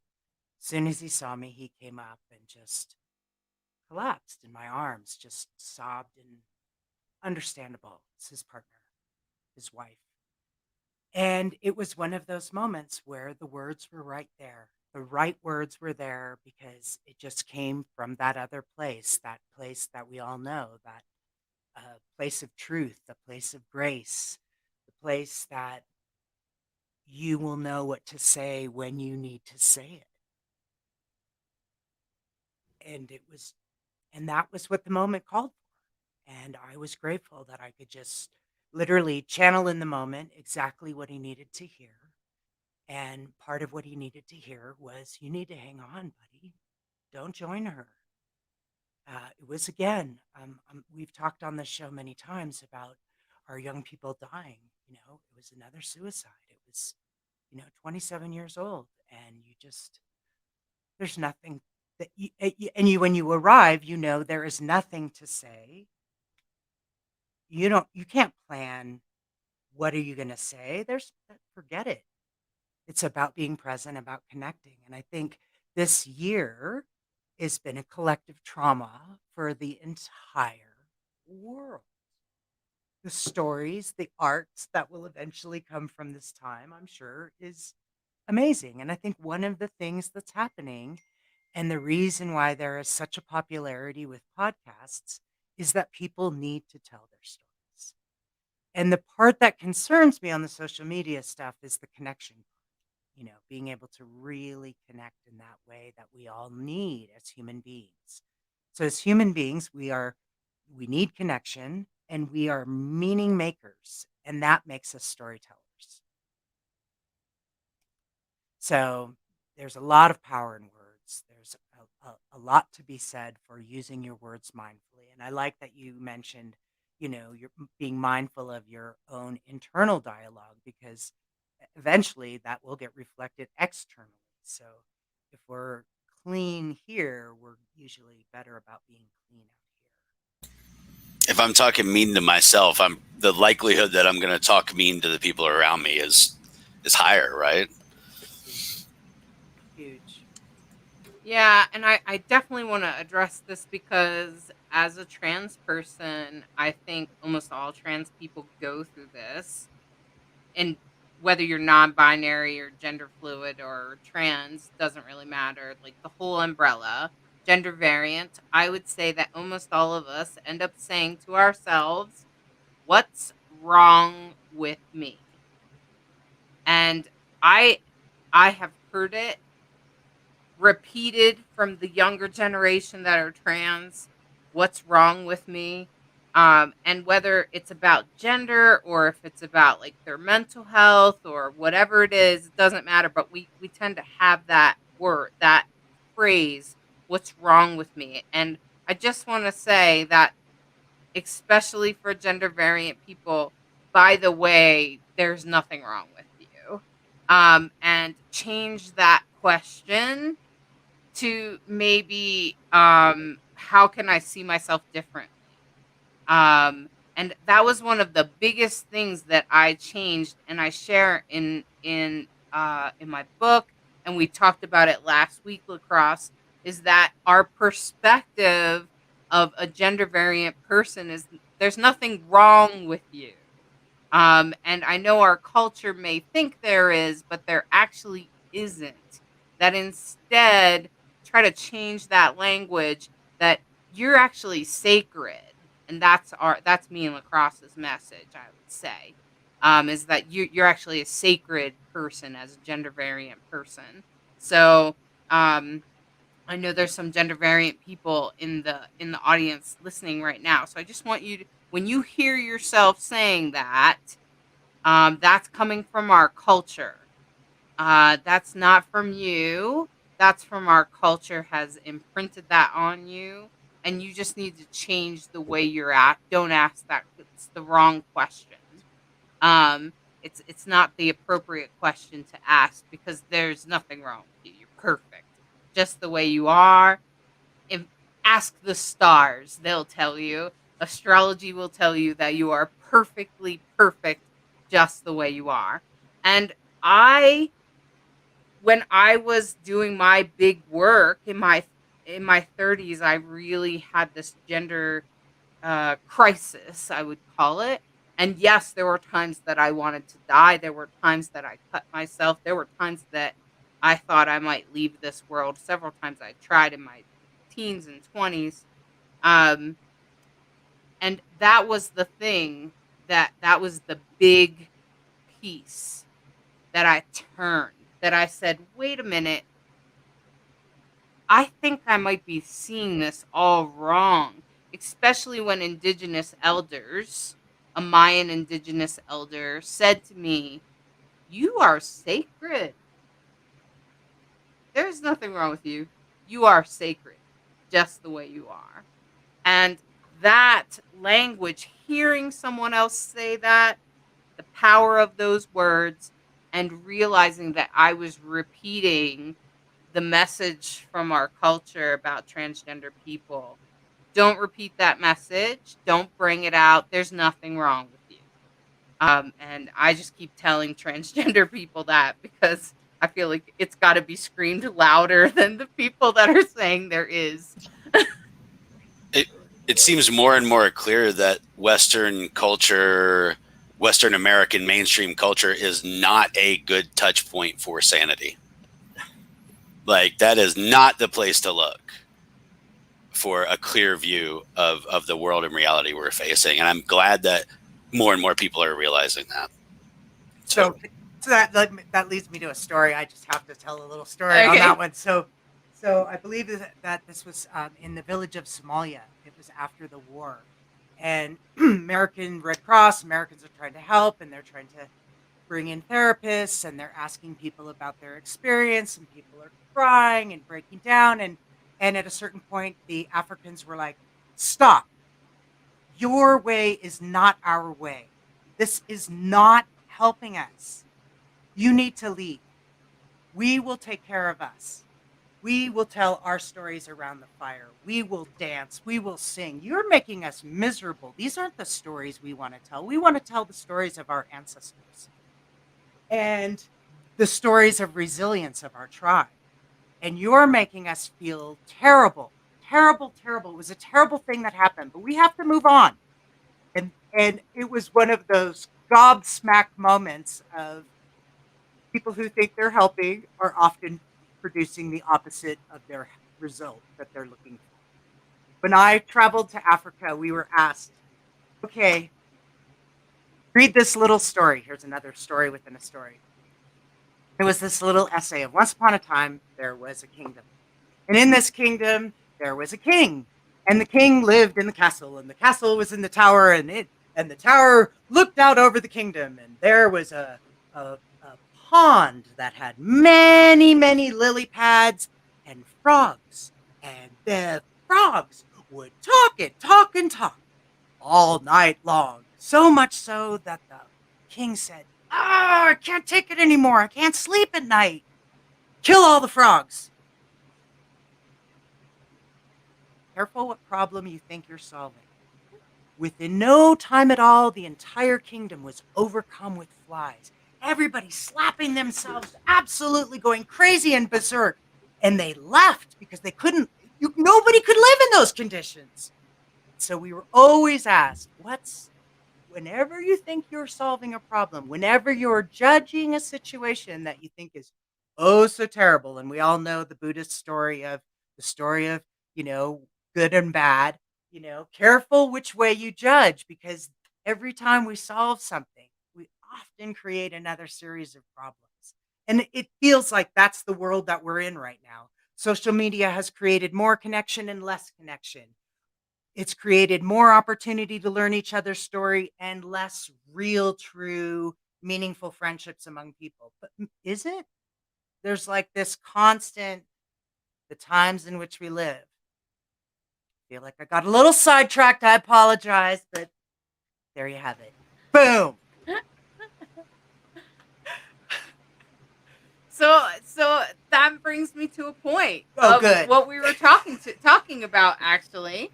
As soon as he saw me, he came up and just collapsed in my arms, just sobbed, and understandable. It's his partner, his wife. And it was one of those moments where the words were right there. The right words were there because it just came from that other place, that place that we all know, that place of truth, the place of grace, the place that you will know what to say when you need to say it. And that was what the moment called for. And I was grateful that I could just literally channel in the moment exactly what he needed to hear. And part of what he needed to hear was, you need to hang on, buddy. Don't join her. It was, again, we've talked on this show many times about our young people dying. It was another suicide. It was, 27 years old. And there's nothing that when you arrive, there is nothing to say. You can't plan, what are you going to say? Forget it. It's about being present, about connecting. And I think this year has been a collective trauma for the entire world. the stories, the arts that will eventually come from this time, I'm sure, is amazing. And I think one of the things that's happening and the reason why there is such a popularity with podcasts is that people need to tell their stories. And the part that concerns me on the social media stuff is the connection part, being able to really connect in that way that we all need as human beings. So as human beings, we need connection and we are meaning makers, and that makes us storytellers. So there's a lot of power in words. There's a lot to be said for using your words mindfully. And I like that you mentioned, you're being mindful of your own internal dialogue because eventually that will get reflected externally. So if we're clean here, we're usually better about being clean out If I'm talking mean to myself, the likelihood that I'm going to talk mean to the people around me is higher, right? here. Huge. Yeah, and I definitely want to address this because as a trans person, I think almost all trans people go through this. And whether you're non-binary or gender fluid or trans, doesn't really matter. Like the whole umbrella, gender variant, I would say that almost all of us end up saying to ourselves, what's wrong with me? And I have heard it repeated from the younger generation that are trans, what's wrong with me? And whether it's about gender or if it's about like their mental health or whatever it is, it doesn't matter. But we tend to have that word, that phrase, what's wrong with me? And I just want to say that, especially for gender variant people, by the way, there's nothing wrong with you. And change that question to maybe how can I see myself differently? And that was one of the biggest things that I changed, and I share in my book, and we talked about it last week, Lacrosse, is that our perspective of a gender variant person is there's nothing wrong with you. And I know our culture may think there is, but there actually isn't. That instead, try to change that language that you're actually sacred. And that's me and Lacrosse's message, I would say, is that you're actually a sacred person as a gender variant person. So I know there's some gender variant people in the audience listening right now. So I just want you to, when you hear yourself saying that, that's coming from our culture. That's not from you. That's from our culture has imprinted that on you. And you just need to change the way you're at. Don't ask that. It's the wrong question. Um, it's not the appropriate question to ask because there's nothing wrong with you. You're perfect. Just the way you are. If, ask the stars. They'll tell you. Astrology will tell you that you are perfectly perfect just the way you are. And when I was doing my big work in my 30s, I really had this gender crisis, I would call it. And yes, there were times that I wanted to die. There were times that I cut myself. There were times that I thought I might leave this world. Several times I tried in my teens and 20s. Um, and that was the thing that was the big piece that I turned, that I said, wait a minute, I think I might be seeing this all wrong, especially when indigenous elders, a Mayan indigenous elder, said to me, you are sacred. There's nothing wrong with you. You are sacred, just the way you are. And that language, hearing someone else say that, the power of those words, and realizing that I was repeating the message from our culture about transgender people. Don't repeat that message. Don't bring it out. There's nothing wrong with you. And I just keep telling transgender people that because I feel like it's got to be screamed louder than the people that are saying there is. it seems more and more clear that Western culture, Western American mainstream culture is not a good touch point for sanity. Like, that is not the place to look for a clear view of the world and reality we're facing. And I'm glad that more and more people are realizing that. So that leads me to a story. I just have to tell a little story on that one. So I believe that this was in the village of Somalia. It was after the war, and American Red Cross, Americans are trying to help, and they're trying to bring in therapists, and they're asking people about their experience, and people are crying and breaking down, and at a certain point, the Africans were like, "Stop! Your way is not our way. This is not helping us. You need to leave. We will take care of us. We will tell our stories around the fire. We will dance. We will sing. You're making us miserable. These aren't the stories we want to tell. We want to tell the stories of our ancestors and the stories of resilience of our tribe. And you're making us feel terrible, terrible, terrible. It was a terrible thing that happened, but we have to move on." And it was one of those gobsmack moments of people who think they're helping are often producing the opposite of their result that they're looking for. When I traveled to Africa, we were asked, "Okay, read this little story." Here's another story within a story. It was this little essay of once upon a time, there was a kingdom. And in this kingdom, there was a king. And the king lived in the castle, and the castle was in the tower, and the tower looked out over the kingdom. And there was a pond that had many, many lily pads and frogs. And the frogs would talk and talk and talk all night long. So much so that the king said, "Oh, I can't take it anymore. I can't sleep at night. Kill all the frogs." Careful what problem you think you're solving. Within no time at all, the entire kingdom was overcome with flies. Everybody slapping themselves, absolutely going crazy and berserk. And they left because they couldn't, nobody could live in those conditions. So we were always asked, whenever you think you're solving a problem, whenever you're judging a situation that you think is oh so terrible, and we all know the Buddhist story of good and bad, careful which way you judge, because every time we solve something, we often create another series of problems. And it feels like that's the world that we're in right now. Social media has created more connection and less connection. It's created more opportunity to learn each other's story and less real, true, meaningful friendships among people. But is it? There's like this constant, the times in which we live. I feel like I got a little sidetracked. I apologize, but there you have it. Boom. So that brings me to a point of good. What we were talking about. Actually,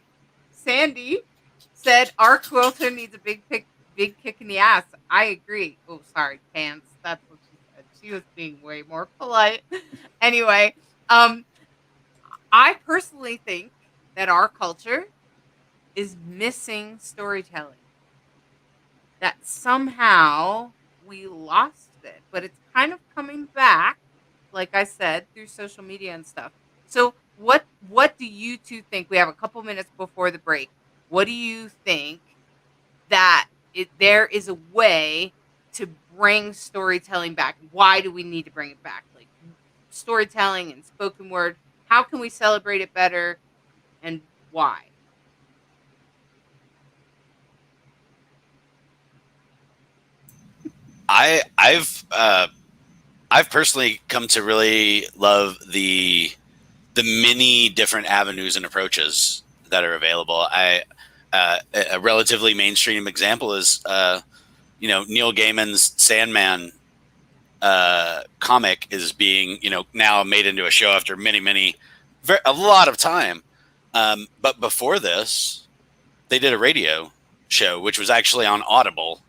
Sandy said our quilter needs a big kick in the ass. I agree. Oh, sorry, pants. That's what she said. She was being way more polite. Anyway, I personally think that our culture is missing storytelling. That somehow we lost it, but it's kind of coming back, like I said, through social media and stuff. So what do you two think? We have a couple minutes before the break. What do you think that there is a way to bring storytelling back? Why do we need to bring it back? Like storytelling and spoken word. How can we celebrate it better, and why? I've personally come to really love the many different avenues and approaches that are available. A relatively mainstream example is Neil Gaiman's Sandman comic is being now made into a show after a lot of time. But before this, they did a radio show, which was actually on Audible,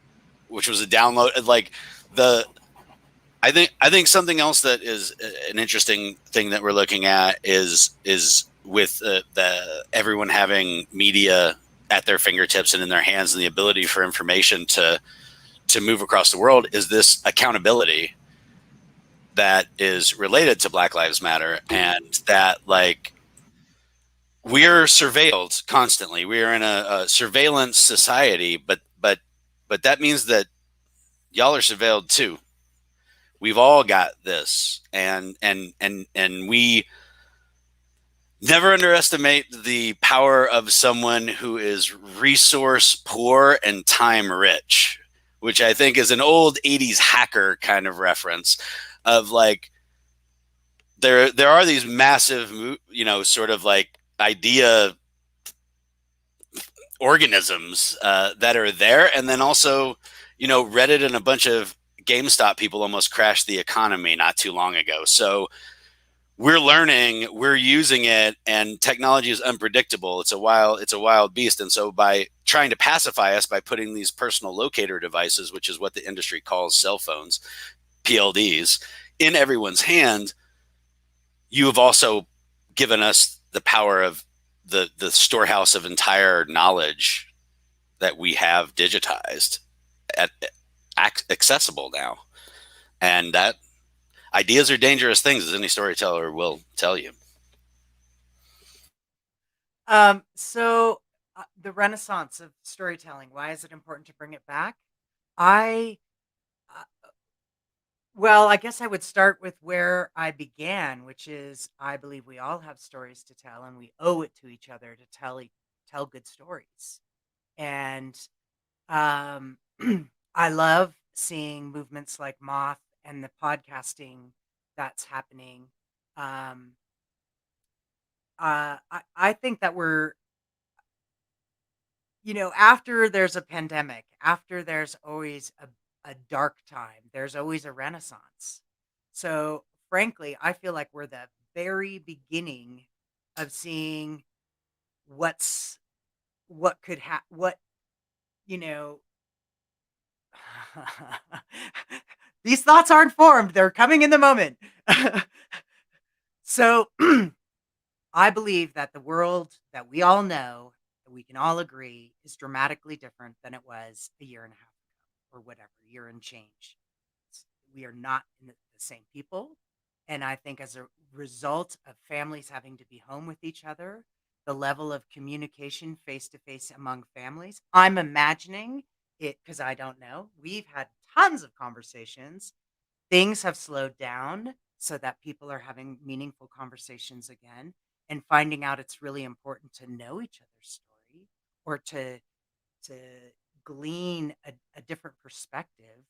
which was a download. Like I think something else that is an interesting thing that we're looking at is with the everyone having media at their fingertips and in their hands, and the ability for information to move across the world, is this accountability that is related to Black Lives Matter, and that, like, we're surveilled constantly. We are in a surveillance society, but that means that y'all are surveilled too. We've all got this, and we never underestimate the power of someone who is resource poor and time rich, which I think is an old 80s hacker kind of reference of, like, there are these massive, sort of like idea organisms that are there. And then also, Reddit and a bunch of GameStop people almost crashed the economy not too long ago. So we're learning, we're using it, and technology is unpredictable. It's a wild beast. And so by trying to pacify us by putting these personal locator devices, which is what the industry calls cell phones, PLDs, in everyone's hand, you have also given us the power of the storehouse of entire knowledge that we have digitized, accessible now. And that ideas are dangerous things, as any storyteller will tell you. So the renaissance of storytelling, why is it important to bring it back? Well, I guess I would start with where I began, which is I believe we all have stories to tell, and we owe it to each other to tell good stories. And um, I love seeing movements like Moth and the podcasting that's happening. I think that we're, after there's a pandemic, after there's always a dark time, there's always a renaissance. So, frankly, I feel like we're the very beginning of seeing what could happen, you know, these thoughts aren't formed, they're coming in the moment. So, I believe that the world that we all know, that we can all agree, is dramatically different than it was a year and a half ago, or whatever, year and change. We are not the same people. And I think as a result of families having to be home with each other, the level of communication face to face among families, I'm imagining it because I don't know. We've had tons of conversations. Things have slowed down so that people are having meaningful conversations again, and finding out it's really important to know each other's story, or to glean a different perspective.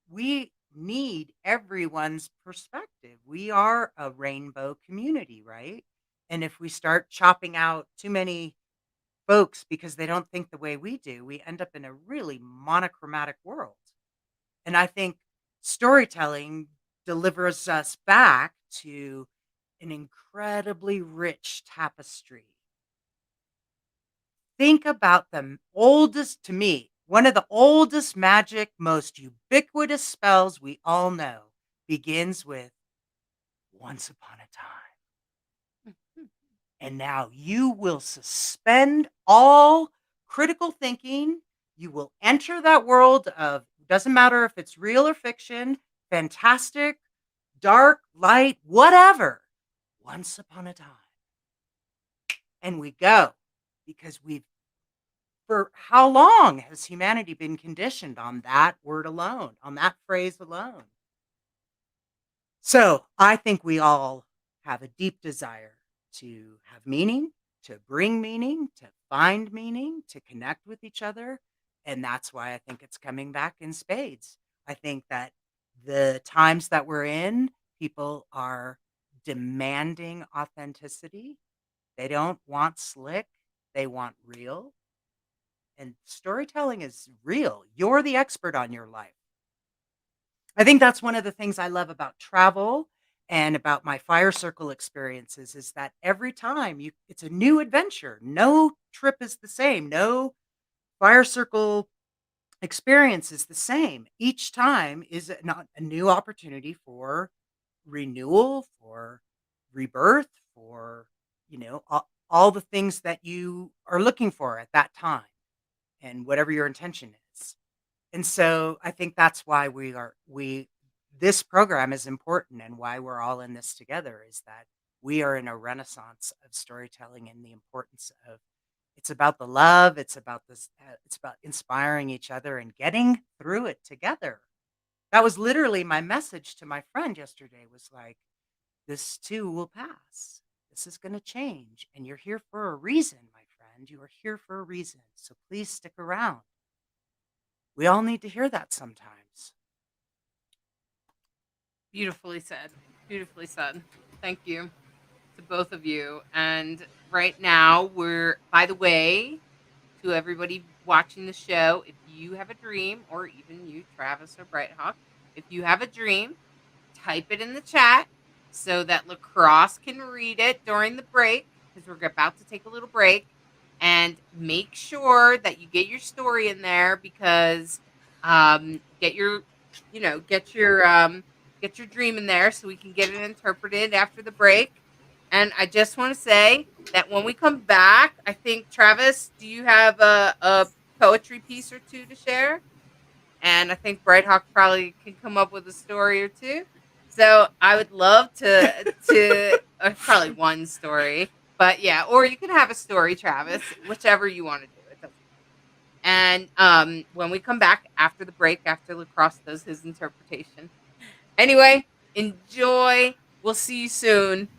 We need everyone's perspective. We are a rainbow community, right? And if we start chopping out too many folks because they don't think the way we do, we end up in a really monochromatic world. And I think storytelling delivers us back to an incredibly rich tapestry. Think about the oldest, to me, one of the oldest magic, most ubiquitous spells we all know begins with once upon a time. And now you will suspend all critical thinking. You will enter that world of, doesn't matter if it's real or fiction, fantastic, dark, light, whatever. Once upon a time. And we go, because for how long has humanity been conditioned on that word alone, on that phrase alone? So I think we all have a deep desire to have meaning, to bring meaning, to find meaning, to connect with each other. And that's why I think it's coming back in spades. I think that the times that we're in, people are demanding authenticity. They don't want slick, they want real. And storytelling is real. You're the expert on your life. I think that's one of the things I love about travel and about my fire circle experiences, is that every time it's a new adventure. No trip is the same. No fire circle experience is the same. Each time is a new opportunity for renewal, for rebirth, for, all the things that you are looking for at that time and whatever your intention is. And so I think that's why this program is important, and why we're all in this together is that we are in a renaissance of storytelling, and the importance of it's about the love. It's about this. It's about inspiring each other and getting through it together. That was literally my message to my friend yesterday, was like, this too will pass. This is going to change. And you're here for a reason, my friend. You are here for a reason. So please stick around. We all need to hear that sometimes. Beautifully said. Beautifully said. Thank you to both of you. And right now, by the way, to everybody watching the show, if you have a dream, or even you, Travis or Brighthawk, if you have a dream, type it in the chat so that Lacrosse can read it during the break, because we're about to take a little break. And make sure that you get your story in there, because get your dream in there so we can get it interpreted after the break. And I just want to say that when we come back, I think, Travis, do you have a poetry piece or two to share? And I think Brighthawk probably can come up with a story or two. So I would love to probably one story, but yeah, or you can have a story, Travis, whichever you want to do. And when we come back after the break, after Lacrosse does his interpretation. Anyway, enjoy. We'll see you soon.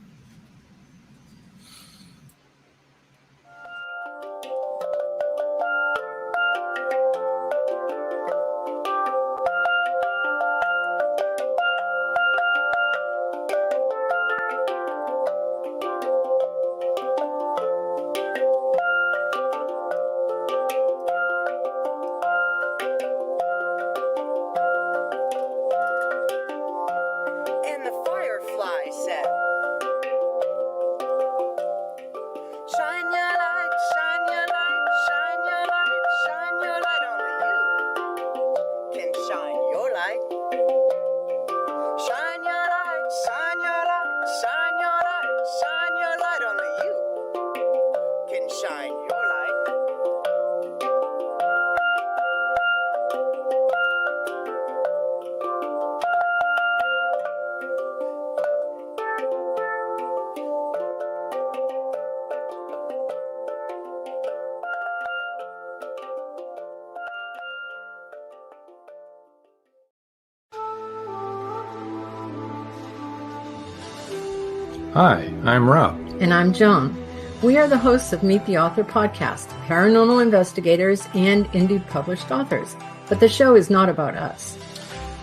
Hi, I'm Rob. And I'm Joan. We are the hosts of Meet the Author podcast, paranormal investigators and indie published authors. But the show is not about us.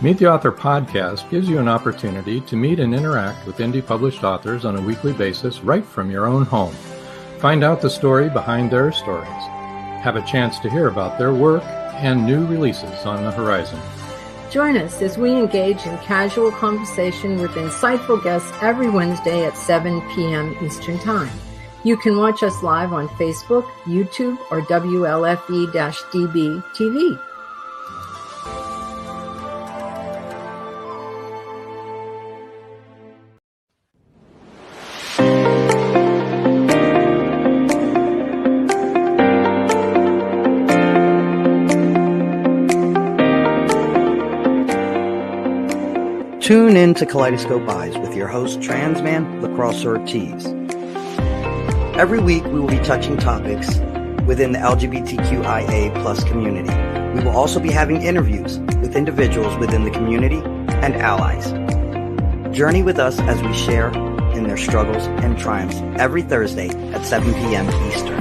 Meet the Author podcast gives you an opportunity to meet and interact with indie published authors on a weekly basis right from your own home. Find out the story behind their stories. Have a chance to hear about their work and new releases on the horizon. Join us as we engage in casual conversation with insightful guests every Wednesday at 7 p.m. Eastern Time. You can watch us live on Facebook, YouTube, or WLFE-DB TV. Tune in to Kaleidoscope Eyes with your host, Transman Lacrosse Ortiz. Every week, we will be touching topics within the LGBTQIA plus community. We will also be having interviews with individuals within the community and allies. Journey with us as we share in their struggles and triumphs every Thursday at 7 p.m. Eastern.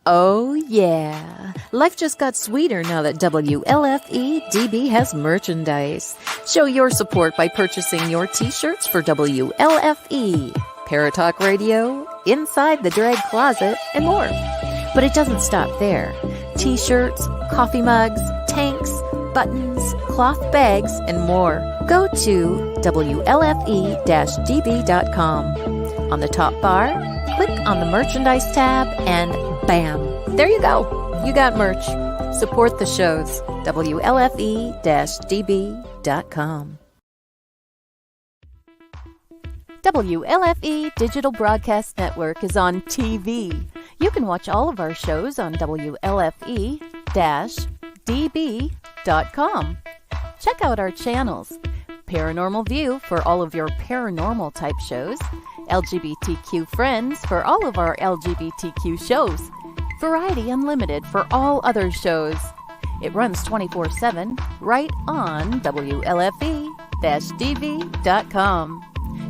Oh, yeah. Life just got sweeter now that WLFE-DB has merchandise. Show your support by purchasing your t-shirts for WLFE, Paratalk Radio, Inside the Drag Closet, and more. But it doesn't stop there. T-shirts, coffee mugs, tanks, buttons, cloth bags, and more. Go to WLFE-DB.com. On the top bar, click on the merchandise tab and bam, there you go. You got merch. Support the shows. WLFE-DB.com. WLFE Digital Broadcast Network is on TV. You can watch all of our shows on WLFE-DB.com. Check out our channels. Paranormal View for all of your paranormal type shows. LGBTQ Friends for all of our LGBTQ shows. Variety Unlimited for all other shows. It runs 24/7 right on WLFE-DB.com.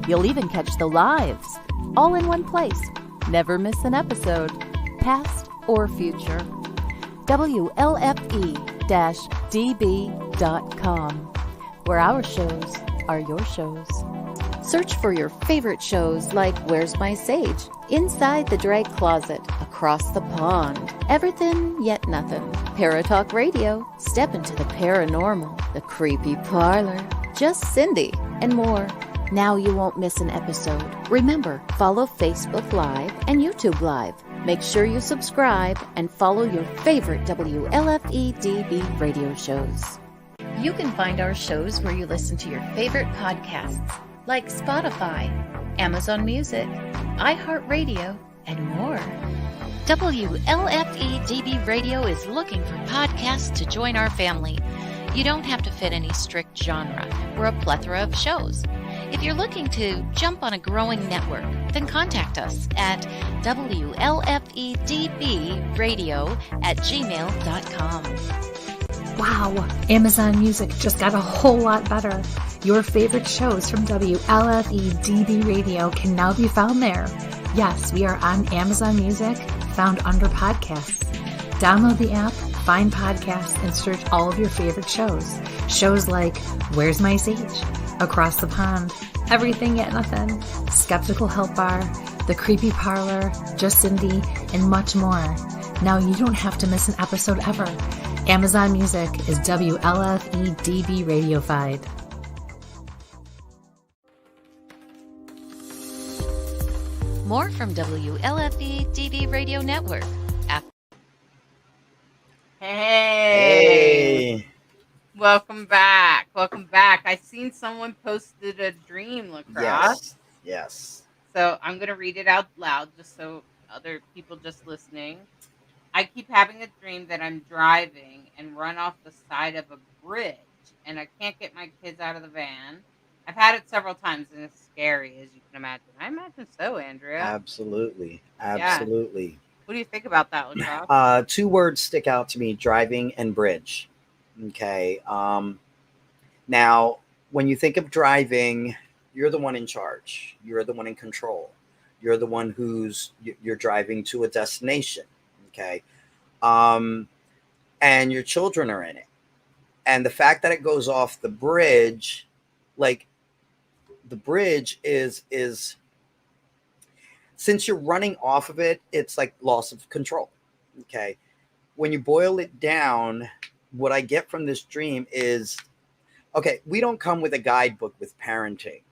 You'll even catch the lives, all in one place. Never miss an episode, past or future. WLFE-DB.com, where our shows are your shows. Search for your favorite shows like Where's My Sage, Inside the Drag Closet, Across the Pond, Everything Yet Nothing, Paratalk Radio, Step into the Paranormal, The Creepy Parlor, Just Cindy, and more. Now you won't miss an episode. Remember, follow Facebook Live and YouTube Live. Make sure you subscribe and follow your favorite WLFE-DB radio shows. You can find our shows where you listen to your favorite podcasts, like Spotify, Amazon Music, iHeartRadio, and more. WLFE-DB Radio is looking for podcasts to join our family. You don't have to fit any strict genre. We're a plethora of shows. If you're looking to jump on a growing network, then contact us at WLFEDBradio@gmail.com. Wow, Amazon Music just got a whole lot better. Your favorite shows from WLFE-DB Radio can now be found there. Yes, we are on Amazon Music, found under podcasts. Download the app, find podcasts, and search all of your favorite shows. Shows like Where's My Sage, Across the Pond, Everything Yet Nothing, Skeptical Help Bar, The Creepy Parlor, Just Cindy, and much more. Now you don't have to miss an episode ever. Amazon Music is WLFE-DB radified. More from WLFE-DB Radio Network. Hey. Welcome back. Welcome back. I seen someone posted a dream, Lacrosse. Yes. So I'm going to read it out loud just so other people just listening. I keep having a dream that I'm driving and run off the side of a bridge, and I can't get my kids out of the van. I've had it several times, and it's scary, as you can imagine. I imagine so, Andrea. Absolutely. Yeah. What do you think about that, Lacrosse? 2 words stick out to me: driving and bridge. Okay. Now, when you think of driving, you're the one in charge. You're the one in control. You're the one you're driving to a destination. Okay. And your children are in it. And the fact that it goes off the bridge, like the bridge is since you're running off of it, it's like loss of control. Okay. When you boil it down, what I get from this dream is, okay, we don't come with a guidebook with parenting.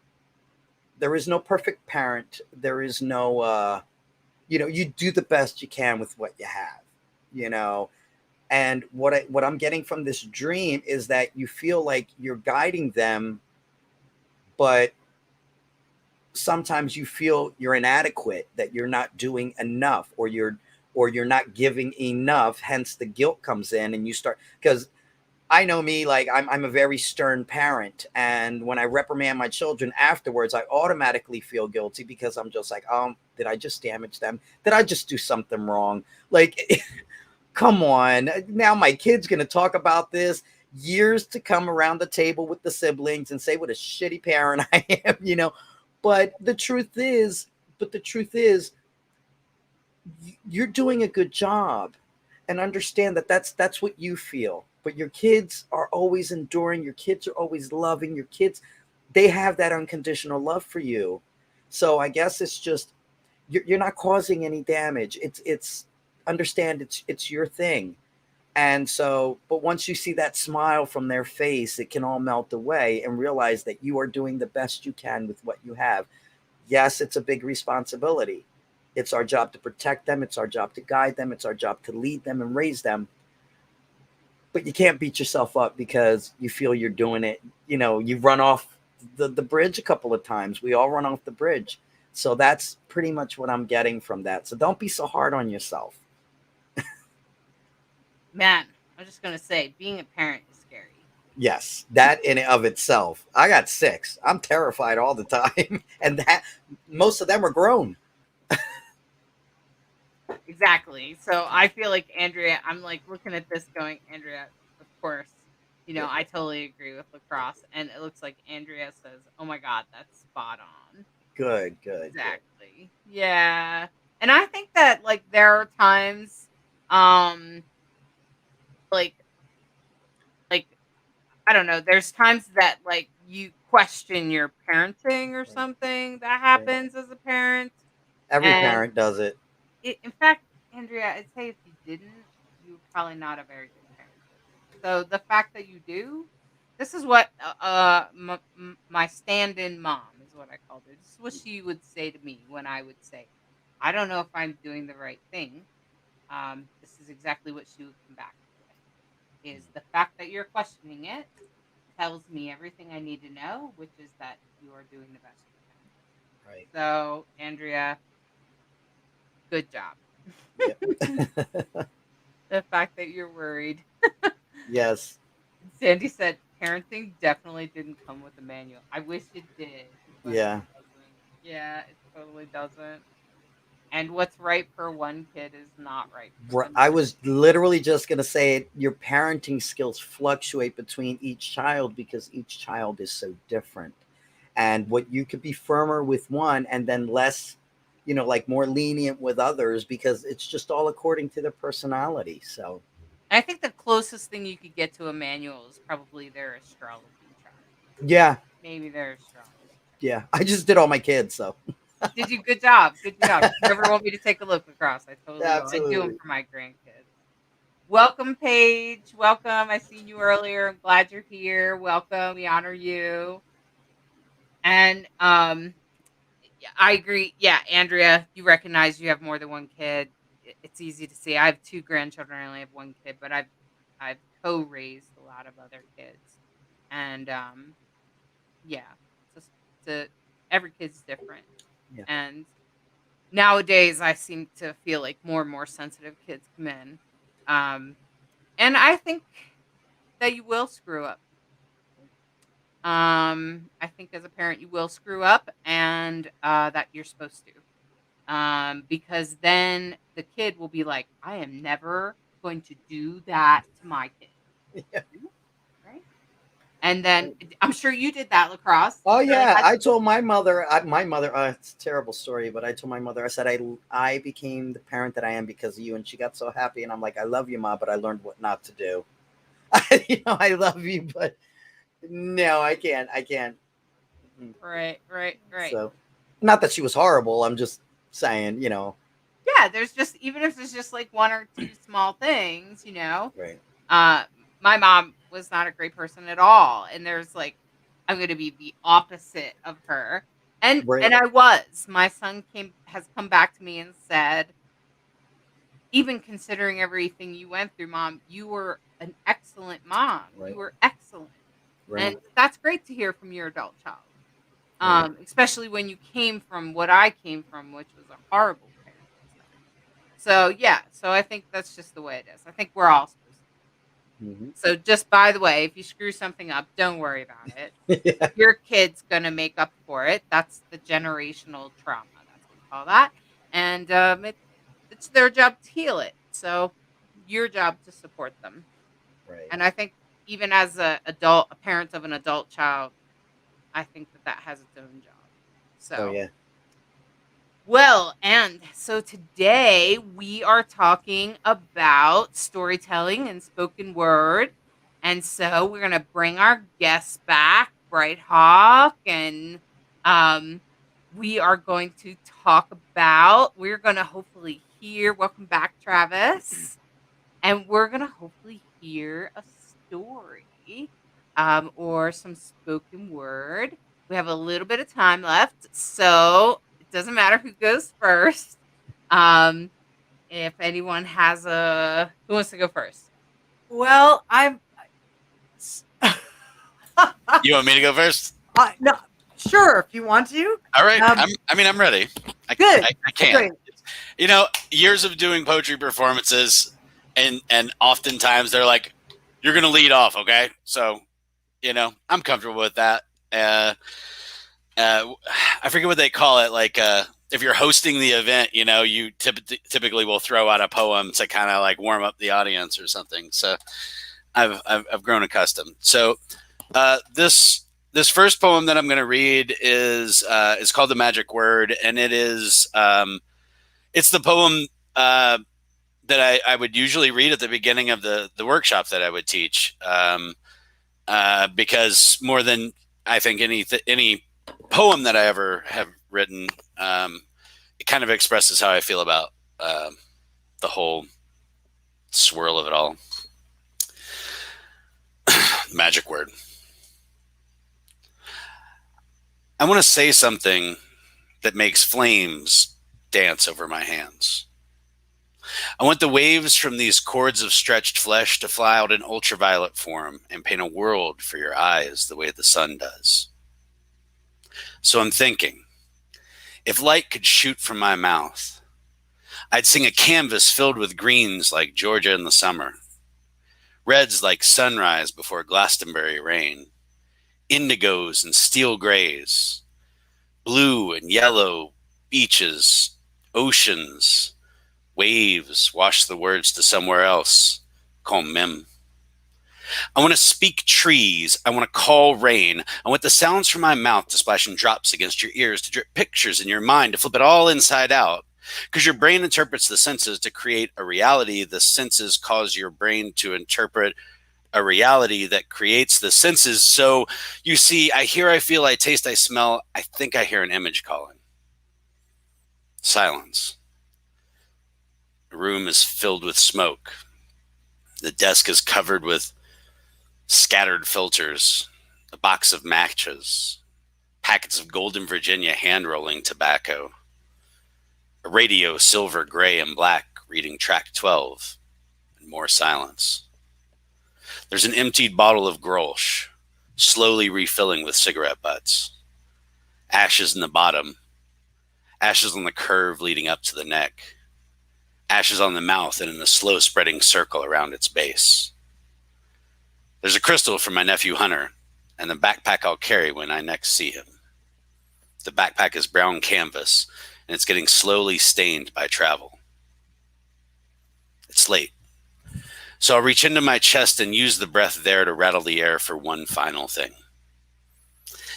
There is no perfect parent. There is no, you do the best you can with what you have, and what I'm getting from this dream is that you feel like you're guiding them, but sometimes you feel you're inadequate, that you're not doing enough, or you're not giving enough. Hence the guilt comes in, and you start, because I know me, like I'm a very stern parent. And when I reprimand my children afterwards, I automatically feel guilty because I'm just like, oh, did I just damage them? Did I just do something wrong? Like, come on. Now my kid's going to talk about this years to come around the table with the siblings and say what a shitty parent I am, But the truth is, you're doing a good job, and understand that that's what you feel. But your kids are always enduring. Your kids are always loving. Your kids, they have that unconditional love for you. So I guess it's just you're not causing any damage. It's understand it's your thing. And so, but once you see that smile from their face, it can all melt away and realize that you are doing the best you can with what you have. Yes, it's a big responsibility. It's our job to protect them. It's our job to guide them. It's our job to lead them and raise them. But you can't beat yourself up because you feel you're doing it. You know, you've run off the bridge a couple of times. We all run off the bridge. So that's pretty much what I'm getting from that. So don't be so hard on yourself. Man, I'm just going to say, being a parent is scary. Yes, that in and of itself. I got 6. I'm terrified all the time. And that most of them are grown. Exactly. So I feel like Andrea, I'm like looking at this going, Andrea, of course, I totally agree with lacrosse. And it looks like Andrea says, oh my God, that's spot on. Good. Exactly. Yeah. And I think that like there are times, like I don't know, there's times that like you question your parenting or something that happens as a parent. Every And parent does it. in fact, Andrea, I'd say if you didn't, you're probably not a very good parent. So the fact that you do, this is what my stand-in mom is what I called her. This is what she would say to me when I would say, I don't know if I'm doing the right thing. This is exactly what she would come back with, is the fact that you're questioning it tells me everything I need to know, which is that you are doing the best you can. Right. So, Andrea, good job. Yep. The fact that you're worried. Yes. Sandy said, parenting definitely didn't come with a manual. I wish it did. But Yeah. It doesn't. Yeah, it totally doesn't. And what's right for one kid is not right for I another. was literally just going to say your parenting skills fluctuate between each child because each child is so different. And what you could be firmer with one and then less, like more lenient with others because it's just all according to their personality. So I think the closest thing you could get to a manual is probably their astrology chart. yeah. Maybe their astrology chart. Yeah. I just did all my kids. So Did you? Good job. Good job. If you ever want me to take a look across, I totally will. I do Absolutely. them for my grandkids. Welcome, Paige. Welcome. I seen you earlier. I'm glad you're here. Welcome. We honor you. And yeah, I agree. Yeah, Andrea, you recognize you have more than one kid. It's easy to see. I have 2 grandchildren. I only have 1 kid, but I've co-raised a lot of other kids. And yeah, every kid's different. Yeah. And nowadays I seem to feel like more and more sensitive kids come in. And I think that you will screw up. I think as a parent you will screw up, and that you're supposed to. Because then the kid will be like, I am never going to do that to my kid. Yeah. Right? And then I'm sure you did that, lacrosse. Oh So yeah, I told my mother. It's a terrible story, but I told my mother. I said I became the parent that I am because of you, and she got so happy. And I'm like, I love you, Ma, but I learned what not to do. I love you, but no, I can't. Right. So, not that she was horrible. I'm just saying, Yeah, there's just, even if it's just like 1 or 2 small things, Right. My mom was not a great person at all, and there's like, I'm going to be the opposite of her, and Right. and I was. My son has come back to me and said, even considering everything you went through, Mom, you were an excellent mom. Right. You were excellent, Right. and that's great to hear from your adult child. Right. Especially when you came from what I came from, which was a horrible parenting style. So yeah, so I think that's just the way it is. I think we're all supposed to. Mm-hmm. So just by the way, if you screw something up, don't worry about it. Yeah. Your kid's gonna make up for it. That's the generational trauma. That's what we call that. And it's their job to heal it. So your job to support them. Right. And I think even as a parent of an adult child, I think that has its own job. So Oh yeah. Well, and so today we are talking about storytelling and spoken word. And so we're going to bring our guests back, Bright Hawk, and we are going to we're going to hopefully hear, welcome back, Travis. And we're going to hopefully hear a story or some spoken word. We have a little bit of time left, so it doesn't matter who goes first. If anyone has who wants to go first? Well, I'm. You want me to go first? No, sure, if you want to. All right. I'm ready. Good. I can. Great. You know, years of doing poetry performances, and oftentimes they're like, "You're going to lead off, okay?" So, you know, I'm comfortable with that. I forget what they call it. Like, if you're hosting the event, you know, you typically will throw out a poem to kind of like warm up the audience or something. So, I've grown accustomed. So, this first poem that I'm going to read is called "The Magic Word," and it's the poem that I would usually read at the beginning of the workshop that I would teach, because more than I think any poem that I ever have written, it kind of expresses how I feel about the whole swirl of it all. Magic word. I want to say something that makes flames dance over my hands. I want the waves from these cords of stretched flesh to fly out in ultraviolet form and paint a world for your eyes the way the sun does. So I'm thinking, if light could shoot from my mouth, I'd sing a canvas filled with greens like Georgia in the summer, reds like sunrise before Glastonbury rain, indigos and steel grays, blue and yellow beaches, oceans, waves wash the words to somewhere else, call mem. I want to speak trees. I want to call rain. I want the sounds from my mouth to splash in drops against your ears, to drip pictures in your mind, to flip it all inside out. Because your brain interprets the senses to create a reality. The senses cause your brain to interpret a reality that creates the senses. So you see, I hear, I feel, I taste, I smell. I think I hear an image calling. Silence. The room is filled with smoke. The desk is covered with scattered filters, a box of matches, packets of Golden Virginia hand-rolling tobacco, a radio silver, gray, and black reading track 12, and more silence. There's an emptied bottle of Grolsch, slowly refilling with cigarette butts. Ashes in the bottom, ashes on the curve leading up to the neck, ashes on the mouth and in a slow spreading circle around its base. There's a crystal from my nephew Hunter and the backpack I'll carry when I next see him. The backpack is brown canvas and it's getting slowly stained by travel. It's late, so I'll reach into my chest and use the breath there to rattle the air for one final thing.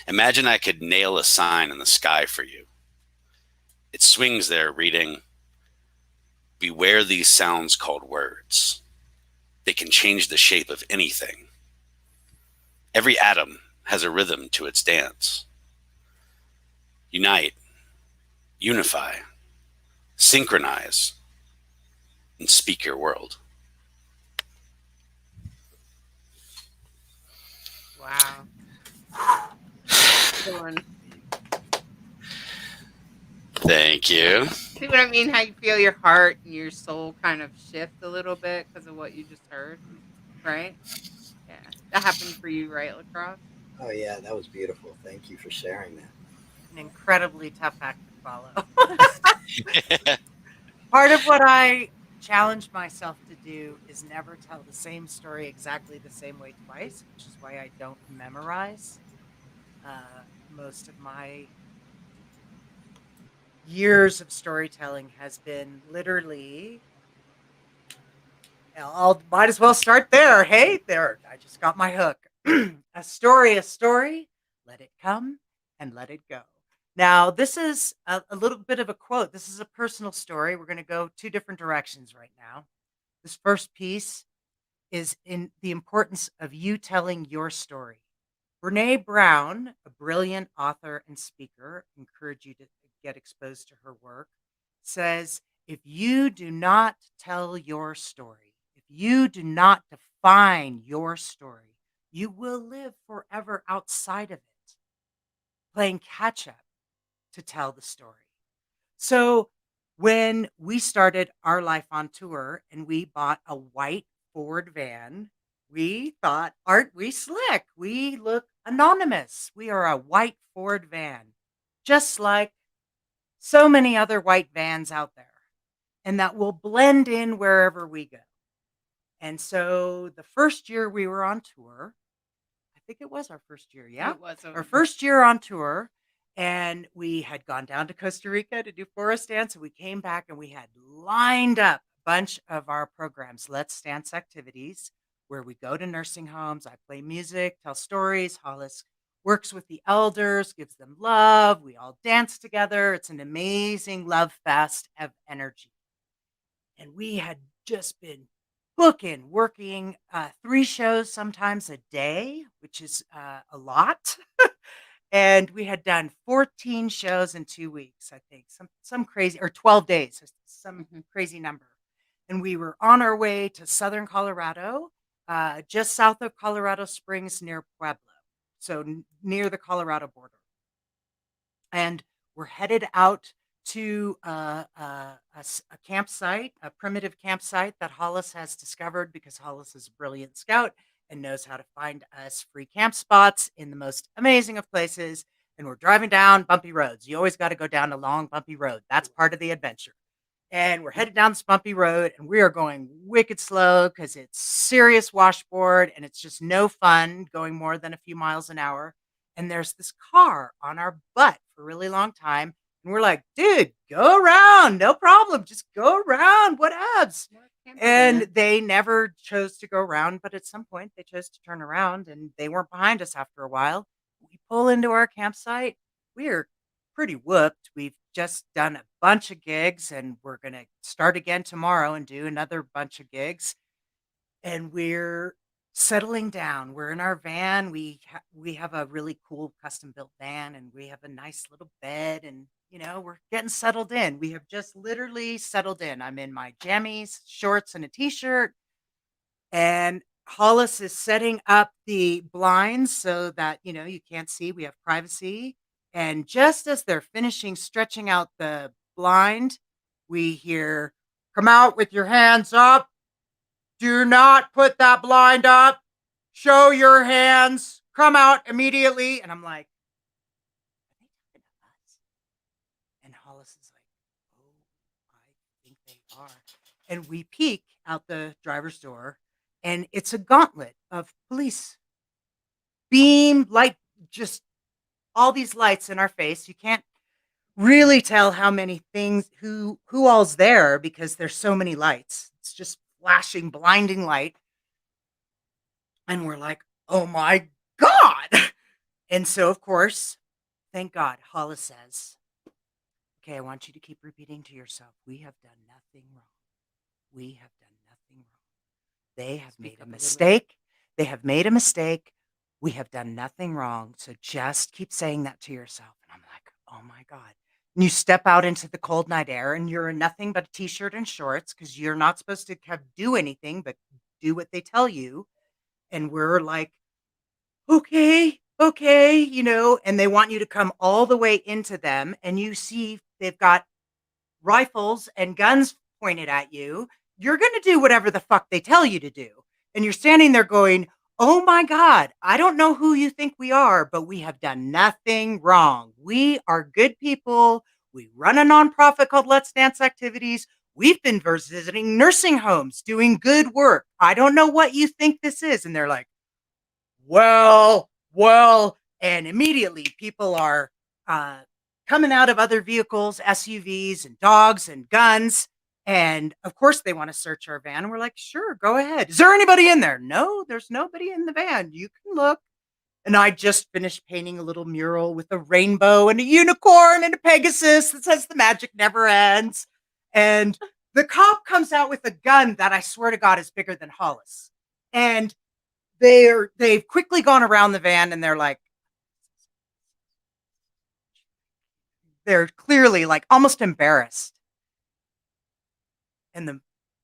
Imagine I could nail a sign in the sky for you. It swings there reading, "Beware these sounds called words. They can change the shape of anything. Every atom has a rhythm to its dance. Unite, unify, synchronize, and speak your world." Wow. Thank you. See what I mean? How you feel your heart and your soul kind of shift a little bit because of what you just heard, right? Yeah, that happened for you, right, Lacrosse? Oh yeah, that was beautiful. Thank you for sharing that. An incredibly tough act to follow. Part of what I challenged myself to do is never tell the same story exactly the same way twice, which is why I don't memorize. Most of my years of storytelling has been literally, might as well start there. Hey, there, I just got my hook. A story, let it come and let it go. Now, this is a little bit of a quote. This is a personal story. We're going to go two different directions right now. This first piece is in the importance of you telling your story. Brene Brown, a brilliant author and speaker, encourage you to get exposed to her work, says, if you do not tell your story, if you do not define your story, you will live forever outside of it, playing catch up to tell the story. So when we started our life on tour and we bought a white Ford van, we thought, aren't we slick? We look anonymous. We are a white Ford van, just like so many other white vans out there, and that will blend in wherever we go. And so the first year we were on tour, I think it was our first year. Yeah. It was Our first year on tour. And we had gone down to Costa Rica to do forest dance. And we came back and we had lined up a bunch of our programs, Let's Dance activities, where we go to nursing homes. I play music, tell stories. Hollis works with the elders, gives them love. We all dance together. It's an amazing love fest of energy. And we had just been working 3 shows sometimes a day, which is a lot. And we had done 14 shows in 2 weeks, I think, some crazy, or 12 days, some crazy number. And we were on our way to southern Colorado, just south of Colorado Springs near Pueblo, so near the Colorado border. And we're headed out to a campsite, a primitive campsite that Hollis has discovered because Hollis is a brilliant scout and knows how to find us free camp spots in the most amazing of places. And we're driving down bumpy roads. You always got to go down a long, bumpy road. That's part of the adventure. And we're headed down this bumpy road, and we are going wicked slow because it's serious washboard, and it's just no fun going more than a few miles an hour. And there's this car on our butt for a really long time. And we're like, dude, go around. No problem. Just go around. What abs? And they never chose to go around. But at some point, they chose to turn around, and they weren't behind us after a while. We pull into our campsite. We are pretty whooped. We've just done a bunch of gigs, and we're going to start again tomorrow and do another bunch of gigs. And we're settling down. We're in our van. We have a really cool custom built van, and we have a nice little bed, and we're getting settled in. We have just literally settled in. I'm in my jammies, shorts, and a t-shirt, and Hollis is setting up the blinds so that you can't see. We have privacy. And just as they're finishing stretching out the blind, we hear, "Come out with your hands up. Do not put that blind up. Show your hands. Come out immediately." And I'm like, are they talking to us? And Hollis is like, oh, I think they are. And we peek out the driver's door, and it's a gauntlet of police. Beam, light, just all these lights in our face. You can't really tell how many things, who all's there, because there's so many lights. It's just flashing, blinding light. And we're like, oh my God. And so, of course, thank God, Hollis says, okay, I want you to keep repeating to yourself, we have done nothing wrong. We have done nothing wrong. They have made a mistake. They have made a mistake. We have done nothing wrong. So just keep saying that to yourself. And I'm like, oh my God. And you step out into the cold night air, and you're in nothing but a t-shirt and shorts, because you're not supposed to do anything but do what they tell you. And we're like, okay, and they want you to come all the way into them. And you see they've got rifles and guns pointed at you. You're going to do whatever the fuck they tell you to do. And you're standing there going, oh my God, I don't know who you think we are, but we have done nothing wrong. We are good people. We run a nonprofit called Let's Dance Activities. We've been visiting nursing homes doing good work. I don't know what you think this is. And they're like, well, and immediately people are coming out of other vehicles, SUVs and dogs and guns. And of course they want to search our van. And we're like, sure, go ahead. Is there anybody in there? No, there's nobody in the van. You can look. And I just finished painting a little mural with a rainbow and a unicorn and a Pegasus that says the magic never ends. And the cop comes out with a gun that I swear to God is bigger than Hollis. And they've quickly gone around the van and they're like, they're clearly like almost embarrassed. And the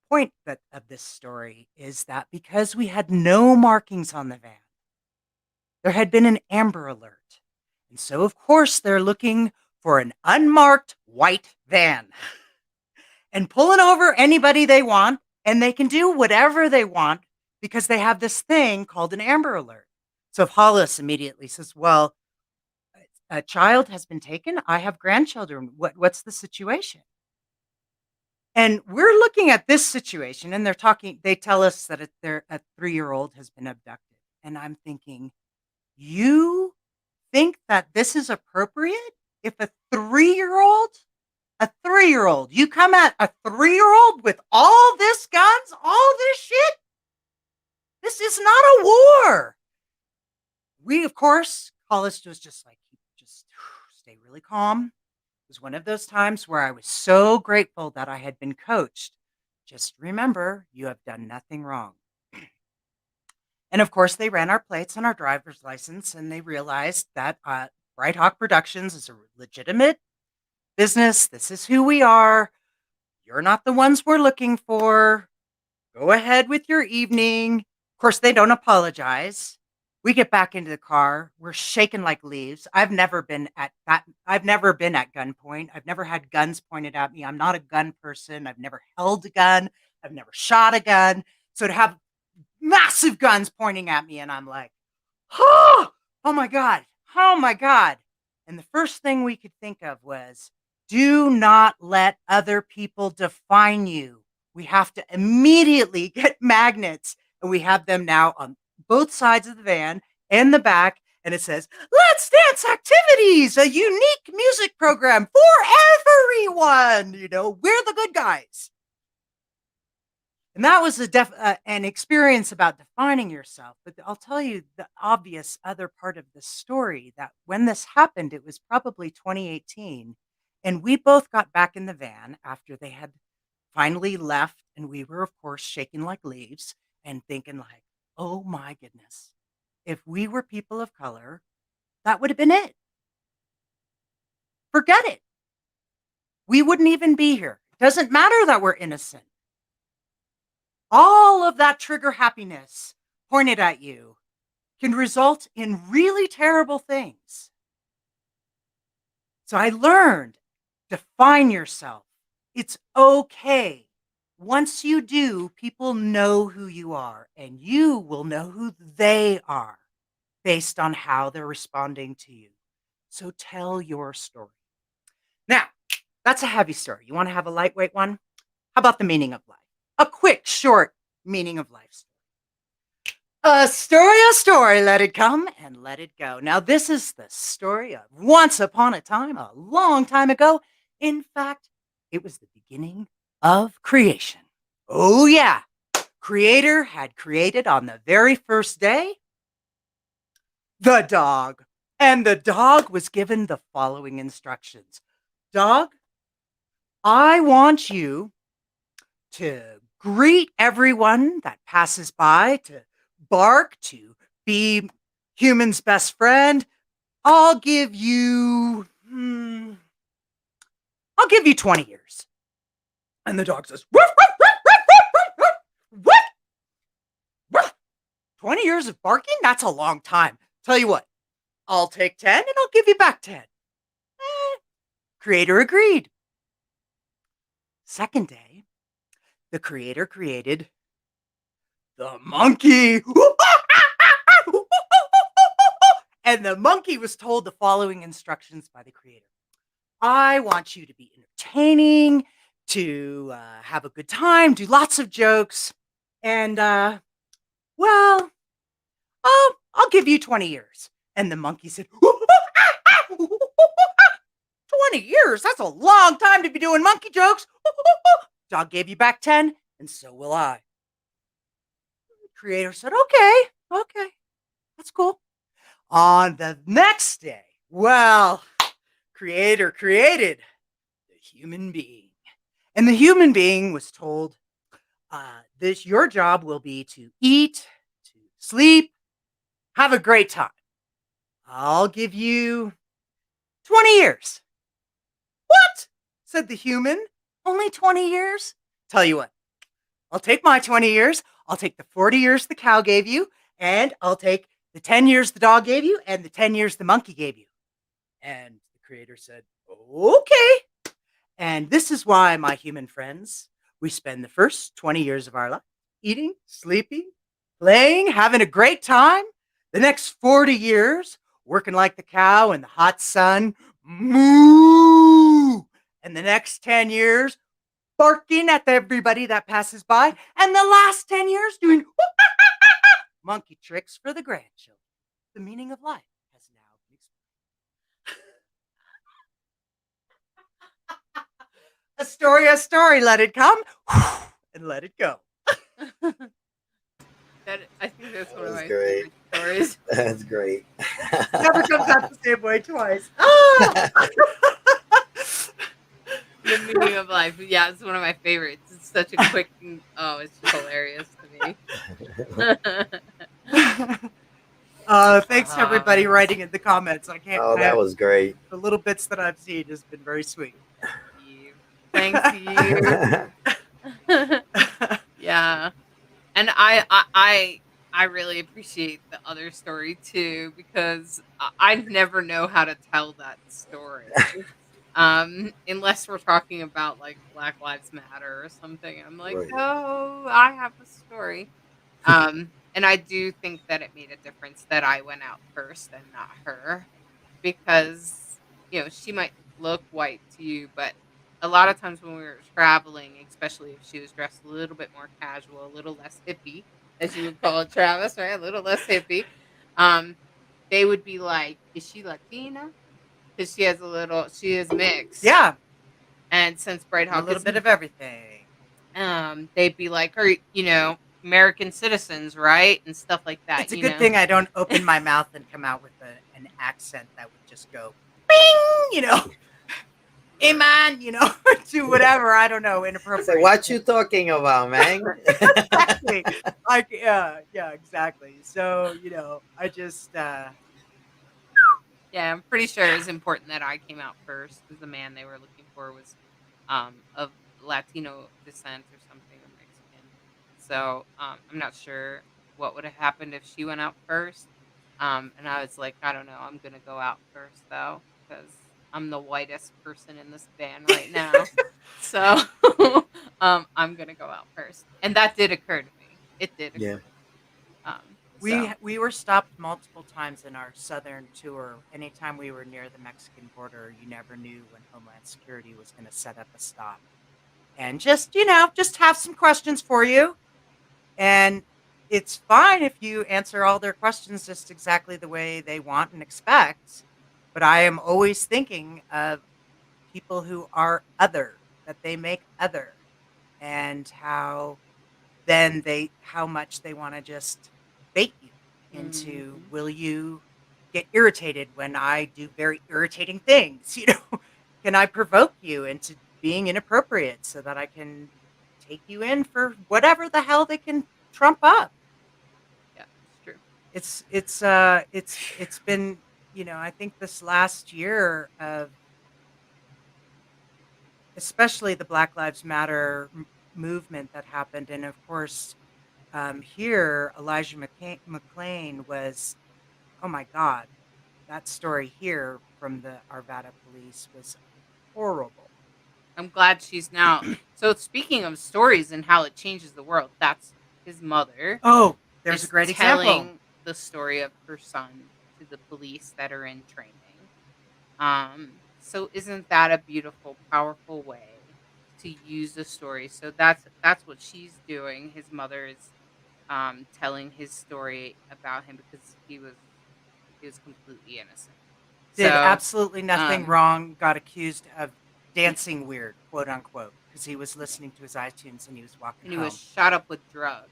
point of this story is that because we had no markings on the van, there had been an Amber Alert. And so, of course, they're looking for an unmarked white van and pulling over anybody they want. And they can do whatever they want because they have this thing called an Amber Alert. So if Hollis immediately says, well, a child has been taken, I have grandchildren, what's the situation? And we're looking at this situation and they tell us that a 3-year-old has been abducted. And I'm thinking, you think that this is appropriate? If a 3-year-old, you come at a 3-year-old with all this guns, all this shit? This is not a war. We, of course, Hollis was just like, just stay really calm. It was one of those times where I was so grateful that I had been coached. Just remember, you have done nothing wrong. And of course, they ran our plates and our driver's license, and they realized that Bright Hawk Productions is a legitimate business. This is who we are. You're not the ones we're looking for. Go ahead with your evening. Of course, they don't apologize. We get back into the car. We're shaking like leaves. I've never been at gunpoint. I've never had guns pointed at me. I'm not a gun person. I've never held a gun. I've never shot a gun. So to have massive guns pointing at me, and I'm like, oh my God. And the first thing we could think of was, do not let other people define you. We have to immediately get magnets, and we have them now on both sides of the van and the back, and it says, Let's Dance Activities, a unique music program for everyone. We're the good guys. And that was an experience about defining yourself. But I'll tell you the obvious other part of the story, that when this happened, it was probably 2018. And we both got back in the van after they had finally left. And we were, of course, shaking like leaves and thinking like, oh my goodness, if we were people of color, that would have been it. Forget it. We wouldn't even be here. It doesn't matter that we're innocent. All of that trigger happiness pointed at you can result in really terrible things. So I learned, define yourself. It's okay. Once you do, people know who you are, and you will know who they are based on how they're responding to you. So tell your story. Now, that's a heavy story. You want to have a lightweight one? How about the meaning of life? A quick, short meaning of life story. A story, let it come and let it go. Now, this is the story of once upon a time, a long time ago. In fact, it was the beginning of creation. Oh, yeah. Creator had created on the very first day the dog. And the dog was given the following instructions. Dog, I want you to greet everyone that passes by, to bark, to be human's best friend. I'll give you 20 years. And the dog says, woof, woof, woof, woof, woof, woof, woof, woof. 20 years of barking? That's a long time. Tell you what, I'll take 10 and I'll give you back 10. Creator agreed. Second day, the creator created the monkey. And the monkey was told the following instructions by the creator. I want you to be entertaining, to have a good time, do lots of jokes. And, I'll give you 20 years. And the monkey said, 20 years? That's a long time to be doing monkey jokes. Dog gave you back 10, and so will I. The creator said, okay, that's cool. On the next day, well, Creator created the human being. And the human being was told, your job will be to eat, to sleep, have a great time. I'll give you 20 years. What? Said the human. Only 20 years? Tell you what, I'll take my 20 years. I'll take the 40 years the cow gave you, and I'll take the 10 years the dog gave you, and the 10 years the monkey gave you. And the Creator said, okay. And this is why, my human friends, we spend the first 20 years of our life eating, sleeping, playing, having a great time. The next 40 years, working like the cow in the hot sun, moo. And the next 10 years, barking at everybody that passes by. And the last 10 years, doing monkey tricks for the grandchildren. The meaning of life has now been explained. A story, let it come and let it go. I think that's one of my great. favorite stories. That's great. Never comes out the same way twice. The meaning of life. Yeah, it's one of my favorites. It's such a quick, it's just hilarious to me. Thanks to everybody writing in the comments. I can't. Oh, that was great. The little bits that I've seen has been very sweet. Thanks to you. Yeah, and I really appreciate the other story too, because I never know how to tell that story. Unless we're talking about like Black Lives Matter or something. I'm like, Right. oh, I have a story. And I do think that it made a difference that I went out first and not her, because, she might look white to you, but a lot of times when we were traveling, especially if she was dressed a little bit more casual, a little less hippie, as you would call it, Travis, right? A little less hippie. They would be like, is she Latina? Because she is mixed. Yeah. And since Bright Hawk a little bit of everything. They'd be like, American citizens, right? And stuff like that. It's a good thing I don't open my mouth and come out with an accent that would just go, bing, hey man, do whatever, I don't know, inappropriate. So what you talking about, man? Exactly. Like, yeah, exactly. So, I just... Yeah, I'm pretty sure it's important that I came out first, because the man they were looking for was of Latino descent or something, or Mexican. So I'm not sure what would have happened if she went out first. And I was like, I don't know, I'm going to go out first, though, because I'm the whitest person in this band right now. So I'm going to go out first. And that did occur to me. It did occur. Yeah. We were stopped multiple times in our southern tour. Anytime we were near the Mexican border, you never knew when Homeland Security was going to set up a stop. And just have some questions for you. And it's fine if you answer all their questions just exactly the way they want and expect. But I am always thinking of people who are other, that they make other, and how much they want to just bait you into, will you get irritated when I do very irritating things? Can I provoke you into being inappropriate so that I can take you in for whatever the hell they can trump up? Yeah, it's true. It's been, I think this last year of, especially the Black Lives Matter movement that happened, and of course, here, Elijah McClain was, oh my God, that story here from the Arvada police was horrible. I'm glad she's now. So speaking of stories and how it changes the world, that's his mother. Oh, there's a great example. Telling the story of her son to the police that are in training. So isn't that a beautiful, powerful way to use the story? So that's what she's doing. His mother is telling his story about him because he was completely innocent. Did absolutely nothing wrong. Got accused of dancing weird, quote unquote, because he was listening to his iTunes and he was walking home. And he was shot up with drugs,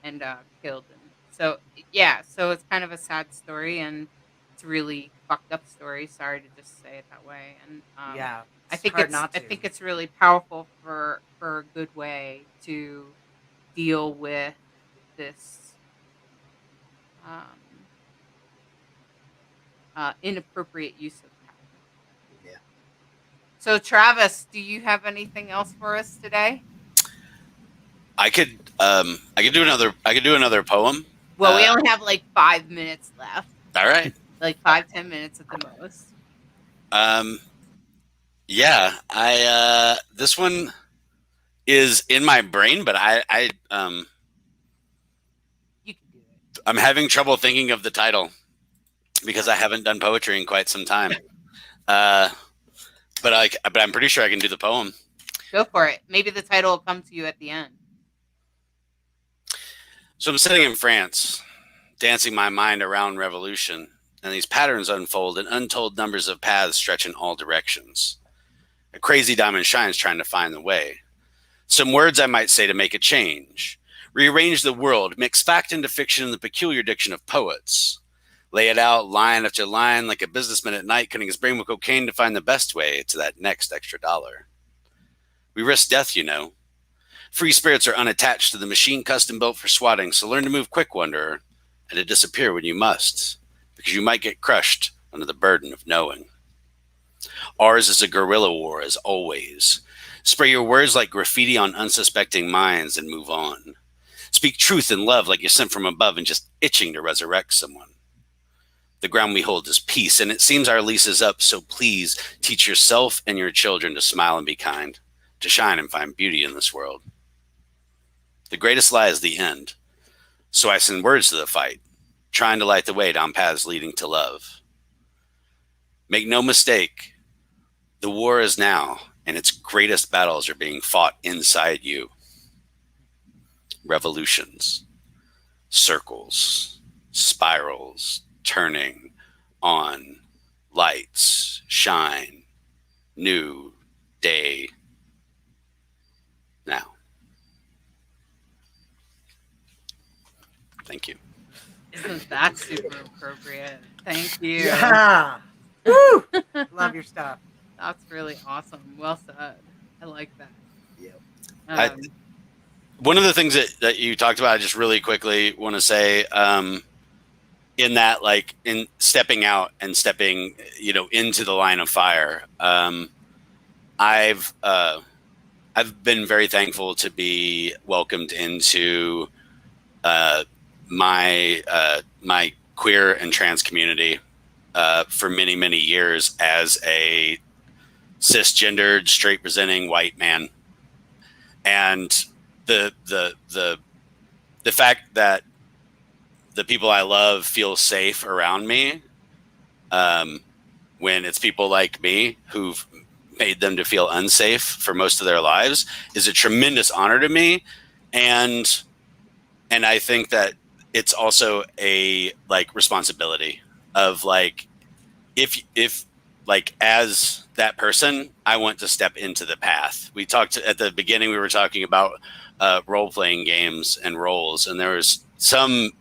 and killed. And So yeah, so it's kind of a sad story, and it's a really fucked up story. Sorry to just say it that way. And Yeah, I it's think hard not I to. think it's really powerful for a good way to deal with this um, inappropriate use of power. Yeah. So Travis, do you have anything else for us today? I could do another poem. Well, we only have like 5 minutes left. All right. Like 5-10 minutes at the most. Yeah, this one is in my brain, but You can do it. I'm having trouble thinking of the title because I haven't done poetry in quite some time. But I'm pretty sure I can do the poem. Go for it. Maybe the title will come to you at the end. So I'm sitting in France, dancing my mind around revolution, and these patterns unfold in untold numbers of paths stretch in all directions. A crazy diamond shines trying to find the way. Some words I might say to make a change. Rearrange the world, mix fact into fiction in the peculiar diction of poets. Lay it out line after line like a businessman at night cutting his brain with cocaine to find the best way to that next extra dollar. We risk death, you know. Free spirits are unattached to the machine custom built for swatting, so learn to move quick, wanderer, and to disappear when you must, because you might get crushed under the burden of knowing. Ours is a guerrilla war, as always. Spray your words like graffiti on unsuspecting minds and move on. Speak truth and love like you're sent from above and just itching to resurrect someone. The ground we hold is peace, and it seems our lease is up, so please teach yourself and your children to smile and be kind, to shine and find beauty in this world. The greatest lie is the end, so I send words to the fight, trying to light the way down paths leading to love. Make no mistake, the war is now, and its greatest battles are being fought inside you. Revolutions, circles, spirals, turning on, lights, shine, new day, now. Thank you. Isn't that super appropriate? Thank you. Yeah. Woo! Love your stuff. That's really awesome. Well said. I like that. Yep. One of the things that you talked about, I just really quickly want to say, in that, like, in stepping out and stepping, into the line of fire, I've been very thankful to be welcomed into my queer and trans community for many, many years as a cisgendered, straight presenting white man. And the fact that the people I love feel safe around me, when it's people like me who've made them to feel unsafe for most of their lives, is a tremendous honor to me. And I think that it's also a responsibility of if as that person, I want to step into the path. We talked at the beginning, we were talking about role-playing games and roles, and there was some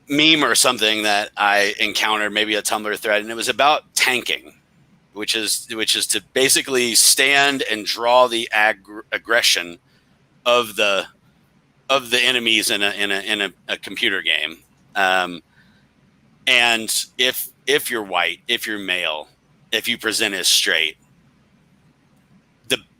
meme or something that I encountered, maybe a Tumblr thread, and it was about tanking, which is to basically stand and draw the aggression of the enemies in a computer game. And if you're white, if you're male, if you present as straight,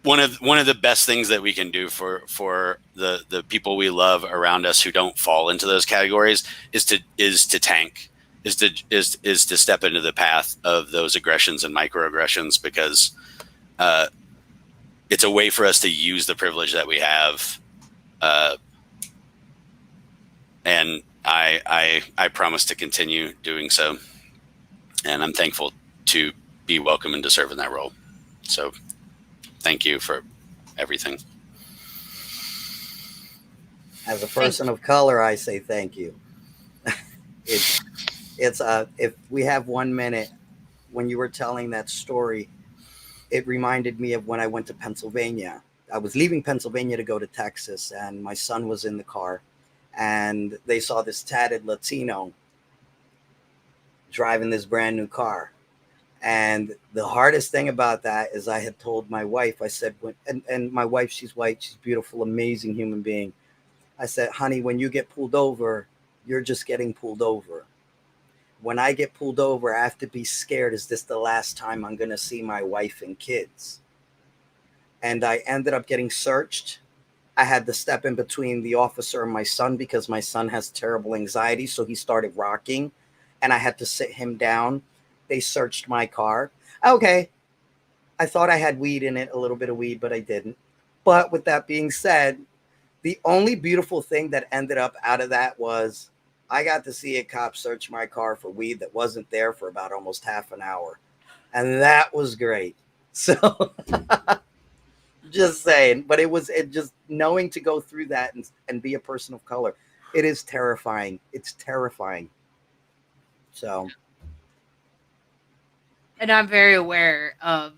one of the best things that we can do for the people we love around us who don't fall into those categories is to tank, is to step into the path of those aggressions and microaggressions, because it's a way for us to use the privilege that we have. And I promise to continue doing so. And I'm thankful to be welcome and to serve in that role. So thank you for everything. As a person of color, I say thank you. It's if we have 1 minute, when you were telling that story, it reminded me of when I went to Pennsylvania. I was leaving Pennsylvania to go to Texas, and my son was in the car, and they saw this tatted Latino driving this brand new car. And the hardest thing about that is I had told my wife, I said, and my wife, she's white, she's beautiful, amazing human being. I said, honey, when you get pulled over, you're just getting pulled over. When I get pulled over, I have to be scared. Is this the last time I'm going to see my wife and kids? And I ended up getting searched. I had to step in between the officer and my son because my son has terrible anxiety. So he started rocking and I had to sit him down. They searched my car. Okay. I thought I had weed in it, a little bit of weed, but I didn't. But with that being said, the only beautiful thing that ended up out of that was I got to see a cop search my car for weed that wasn't there for about almost half an hour. And that was great. So just saying, but it just knowing to go through that and be a person of color. It is terrifying. It's terrifying. So, And I'm very aware of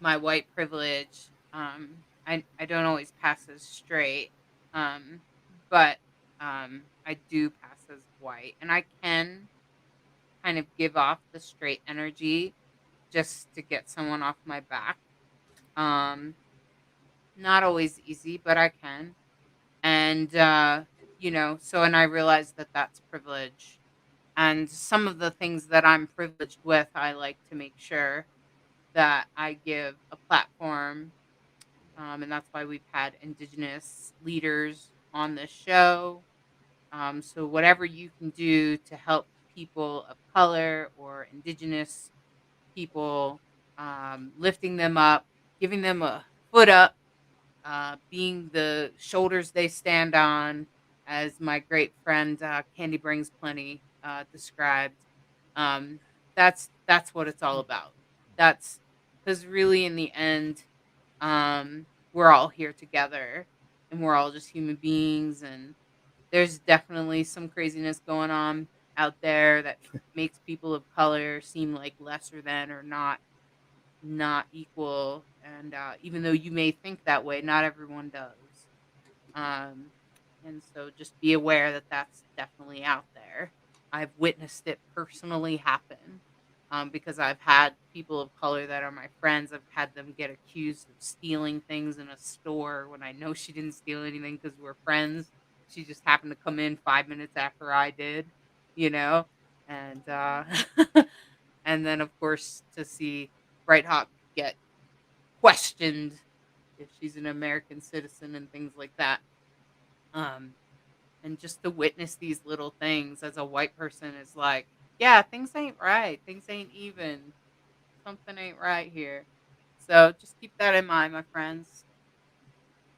my white privilege. I don't always pass as straight, um, but I do pass as white, and I can kind of give off the straight energy just to get someone off my back. Um, Not always easy, but I can. And so and I realize that that's privilege. And some of the things that I'm privileged with, I like to make sure that I give a platform. And that's why we've had indigenous leaders on this show. So whatever you can do to help people of color or indigenous people, lifting them up, giving them a foot up, being the shoulders they stand on, as my great friend Candy Brings Plenty described. Um, that's what it's all about. That's because really, in the end, we're all here together, and we're all just human beings. And there's definitely some craziness going on out there that makes people of color seem like lesser than or not equal. And even though you may think that way, not everyone does. Um, and so just be aware that that's definitely out there. I've witnessed it personally happen, because I've had people of color that are my friends. I've had them get accused of stealing things in a store when I know she didn't steal anything because we're friends. She just happened to come in 5 minutes after I did, you know? And, and then, of course, to see Bright Hawk get questioned if she's an American citizen and things like that. Um, and just to witness these little things as a white person is like, yeah, things ain't right. Things ain't even. Something ain't right here. So just keep that in mind, my friends.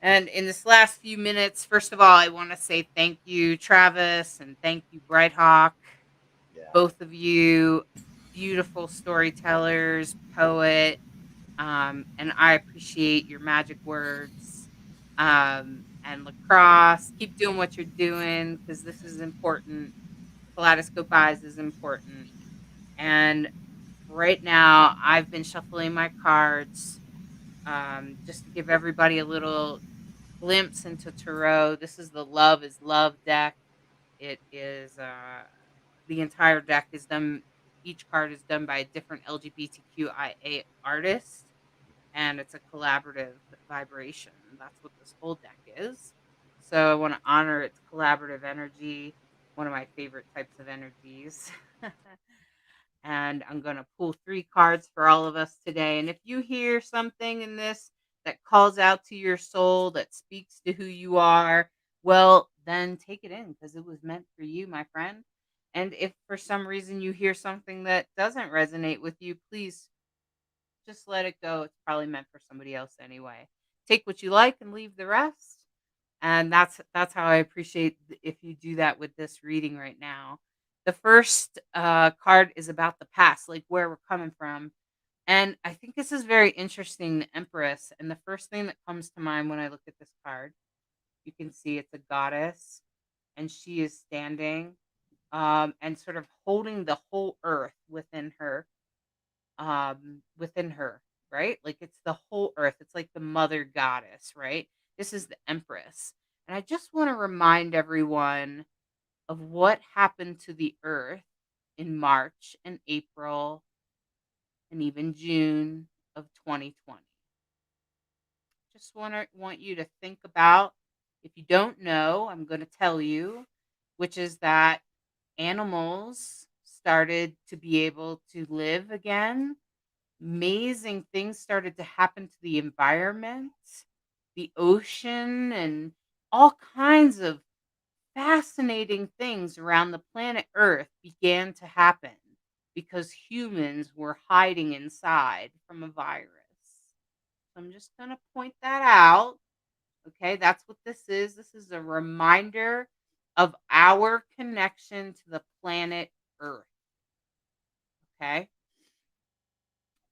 And in this last few minutes, first of all, I want to say thank you, Travis, and thank you, Bright Hawk. yeah. Both of you, beautiful storytellers, poet, and I appreciate your magic words. And lacrosse, keep doing what you're doing because this is important. Kaleidoscope Eyes is important. And right now, I've been shuffling my cards, just to give everybody a little glimpse into tarot. This is the Love is Love deck. It is the entire deck is done. Each card is done by a different LGBTQIA artist, and it's a collaborative vibration. That's what this whole deck is. So I want to honor its collaborative energy, one of my favorite types of energies. And I'm going to pull 3 cards for all of us today. And if you hear something in this that calls out to your soul, that speaks to who you are, well, then take it in because it was meant for you, my friend. And if for some reason you hear something that doesn't resonate with you, please just let it go. It's probably meant for somebody else anyway. Take what you like and leave the rest. And that's how I appreciate if you do that with this reading right now. The first card is about the past, like where we're coming from. And I think this is very interesting, the Empress. And the first thing that comes to mind when I look at this card, you can see it's a goddess, and she is standing, and sort of holding the whole earth within her, right? Like it's the whole earth. It's like the mother goddess, right? This is the Empress. And I just want to remind everyone of what happened to the earth in March and April and even June of 2020. Just want you to think about, if you don't know, I'm going to tell you, which is that animals started to be able to live again. Amazing things started to happen to the environment, the ocean, and all kinds of fascinating things around the planet Earth began to happen because humans were hiding inside from a virus. So I'm just going to point that out. Okay, that's what this is. This is a reminder of our connection to the planet Earth. Okay.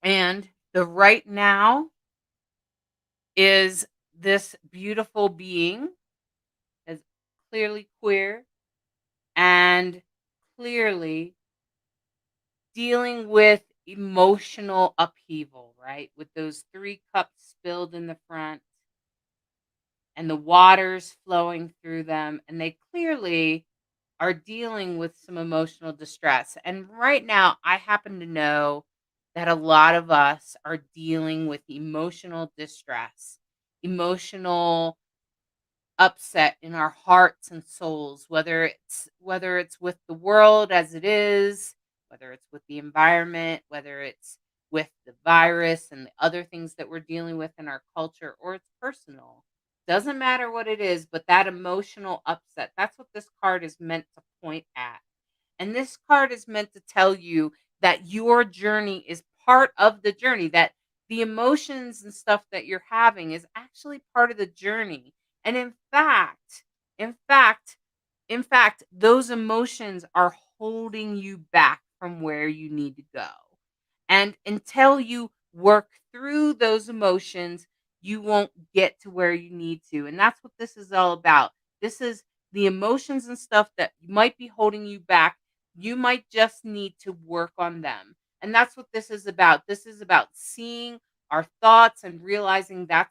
And the right now is this beautiful being, is clearly queer and clearly dealing with emotional upheaval, right? With those 3 cups spilled in the front and the waters flowing through them. And they clearly are dealing with some emotional distress. And right now, I happen to know that a lot of us are dealing with emotional distress, emotional upset in our hearts and souls, whether it's with the world as it is, whether it's with the environment, whether it's with the virus and the other things that we're dealing with in our culture, or it's personal. Doesn't matter what it is, but that emotional upset, that's what this card is meant to point at. And this card is meant to tell you that your journey is part of the journey, that the emotions and stuff that you're having is actually part of the journey. And in fact, in fact, those emotions are holding you back from where you need to go. And until you work through those emotions, you won't get to where you need to. And that's what this is all about. This is the emotions and stuff that might be holding you back. You might just need to work on them. And that's what this is about. This is about seeing our thoughts and realizing a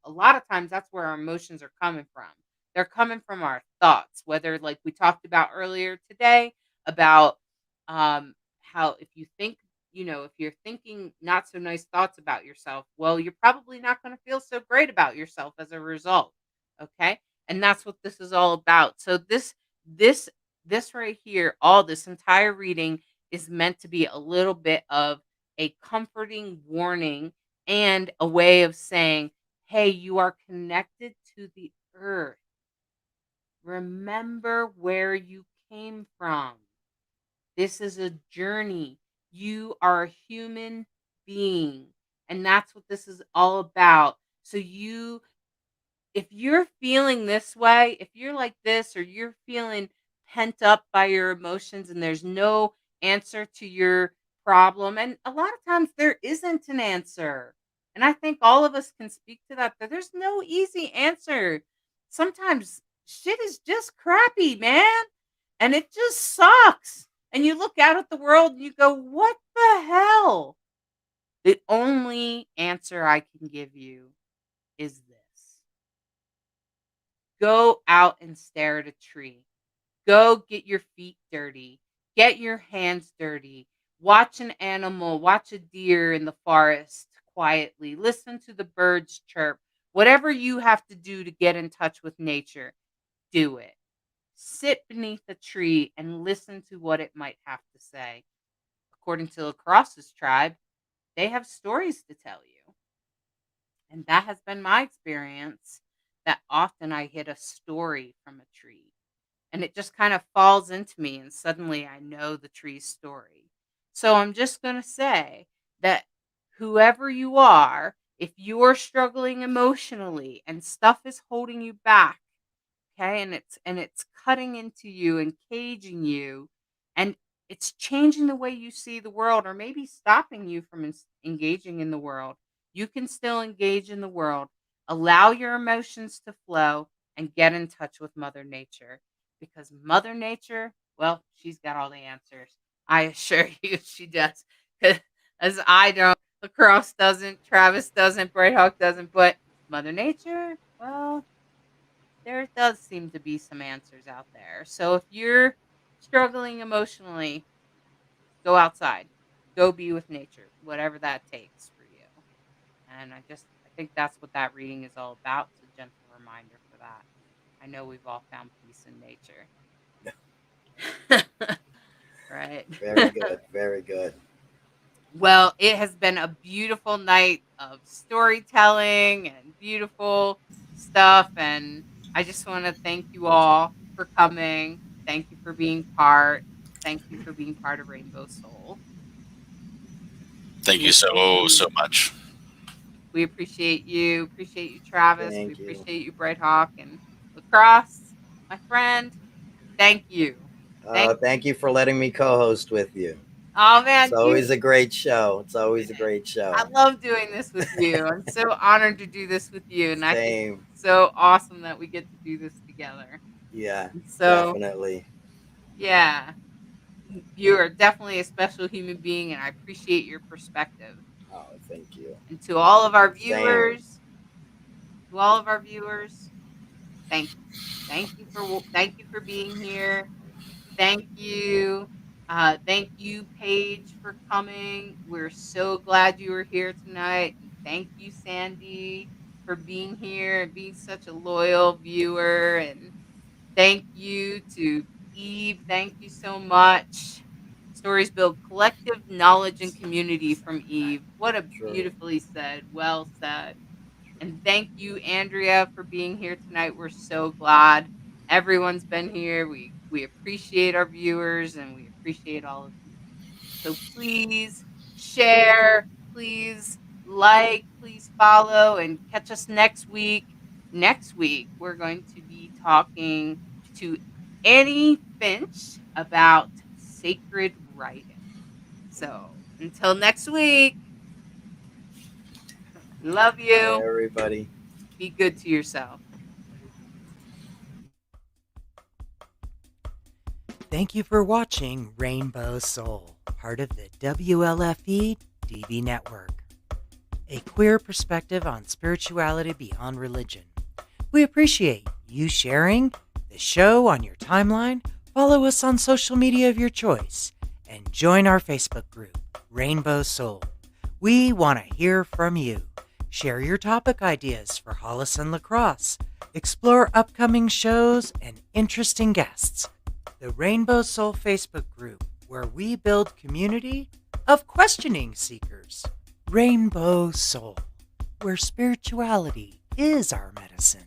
lot of times that's where our emotions are coming from. They're coming from our thoughts, whether, like we talked about earlier today, about how if you think, if you're thinking not so nice thoughts about yourself, well, you're probably not going to feel so great about yourself as a result. Okay. And that's what this is all about. So this right here, all this entire reading is meant to be a little bit of a comforting warning and a way of saying, hey, you are connected to the earth. Remember where you came from. This is a journey. You are a human being, and that's what this is all about. So if you're feeling this way, if you're like this, or you're feeling pent up by your emotions and there's no answer to your problem, and a lot of times there isn't an answer. And I think all of us can speak to that there's no easy answer. Sometimes shit is just crappy, man. And it just sucks. And you look out at the world and you go, what the hell? The only answer I can give you is this. Go out and stare at a tree. Go get your feet dirty. Get your hands dirty. Watch an animal, watch a deer in the forest quietly. Listen to the birds chirp. Whatever you have to do to get in touch with nature, do it. Sit beneath a tree and listen to what it might have to say. According to Lacrosse's tribe, they have stories to tell you. And that has been my experience, that often I hit a story from a tree and it just kind of falls into me and suddenly I know the tree's story. So I'm just going to say that whoever you are, if you're struggling emotionally and stuff is holding you back, okay, and it's cutting into you and caging you, and it's changing the way you see the world, or maybe stopping you from engaging in the world, you can still engage in the world. Allow your emotions to flow and get in touch with Mother Nature, because Mother Nature, well, she's got all the answers. I assure you she does. As I don't, Lacrosse doesn't, Travis doesn't, Brighthawk doesn't, but Mother Nature, well, there does seem to be some answers out there. So if you're struggling emotionally, go outside, go be with nature, whatever that takes for you. And I think that's what that reading is all about. It's a gentle reminder for that. I know we've all found peace in nature. Right. Very good. Very good. Well, it has been a beautiful night of storytelling and beautiful stuff. And I just want to thank you all for coming. Thank you for being part. Thank you for being part of Rainbow Soul. Thank you so much. We appreciate you. Appreciate you, Travis. Thank we you. appreciate you, Bright Hawk and Lacrosse, my friend. Thank you. Thank you for letting me co-host with you. Oh man, it's always a great show. It's always a great show. I love doing this with you. I'm so honored to do this with you, and Same. I think it's so awesome that we get to do this together. Yeah, so definitely. Yeah, you are definitely a special human being, and I appreciate your perspective. Oh, thank you. And to all of our viewers, thank you for being here. Thank you. Thank you, Paige, for coming. We're so glad you were here tonight. And thank you, Sandy, for being here and being such a loyal viewer. And thank you to Eve. Thank you so much. Stories build collective knowledge and community from Eve. What a beautifully said, well said. And thank you, Andrea, for being here tonight. We're so glad everyone's been here. We appreciate our viewers and we appreciate all of you. So please share, please like, please follow, and catch us next week. Next week, we're going to be talking to Annie Finch about sacred writing. So until next week, love you. Bye, everybody. Be good to yourself. Thank you for watching Rainbow Soul, part of the WLFE DB Network, a queer perspective on spirituality beyond religion. We appreciate you sharing the show on your timeline, follow us on social media of your choice, and join our Facebook group, Rainbow Soul. We want to hear from you. Share your topic ideas for Hollis and Lacrosse, explore upcoming shows and interesting guests. The Rainbow Soul Facebook group, where we build community of questioning seekers. Rainbow Soul, where spirituality is our medicine.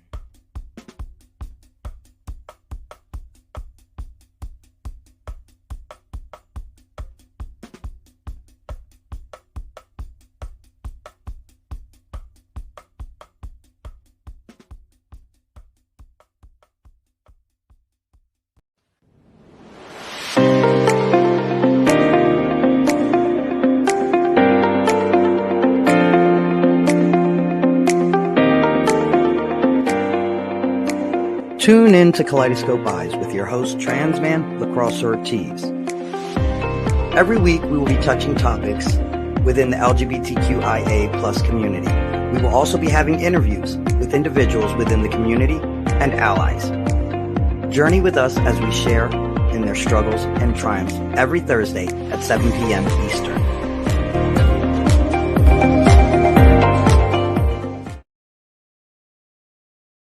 Tune in to Kaleidoscope Eyes with your host, Transman Lacrosse Ortiz. Every week, we will be touching topics within the LGBTQIA+ community. We will also be having interviews with individuals within the community and allies. Journey with us as we share in their struggles and triumphs every Thursday at 7 p.m. Eastern.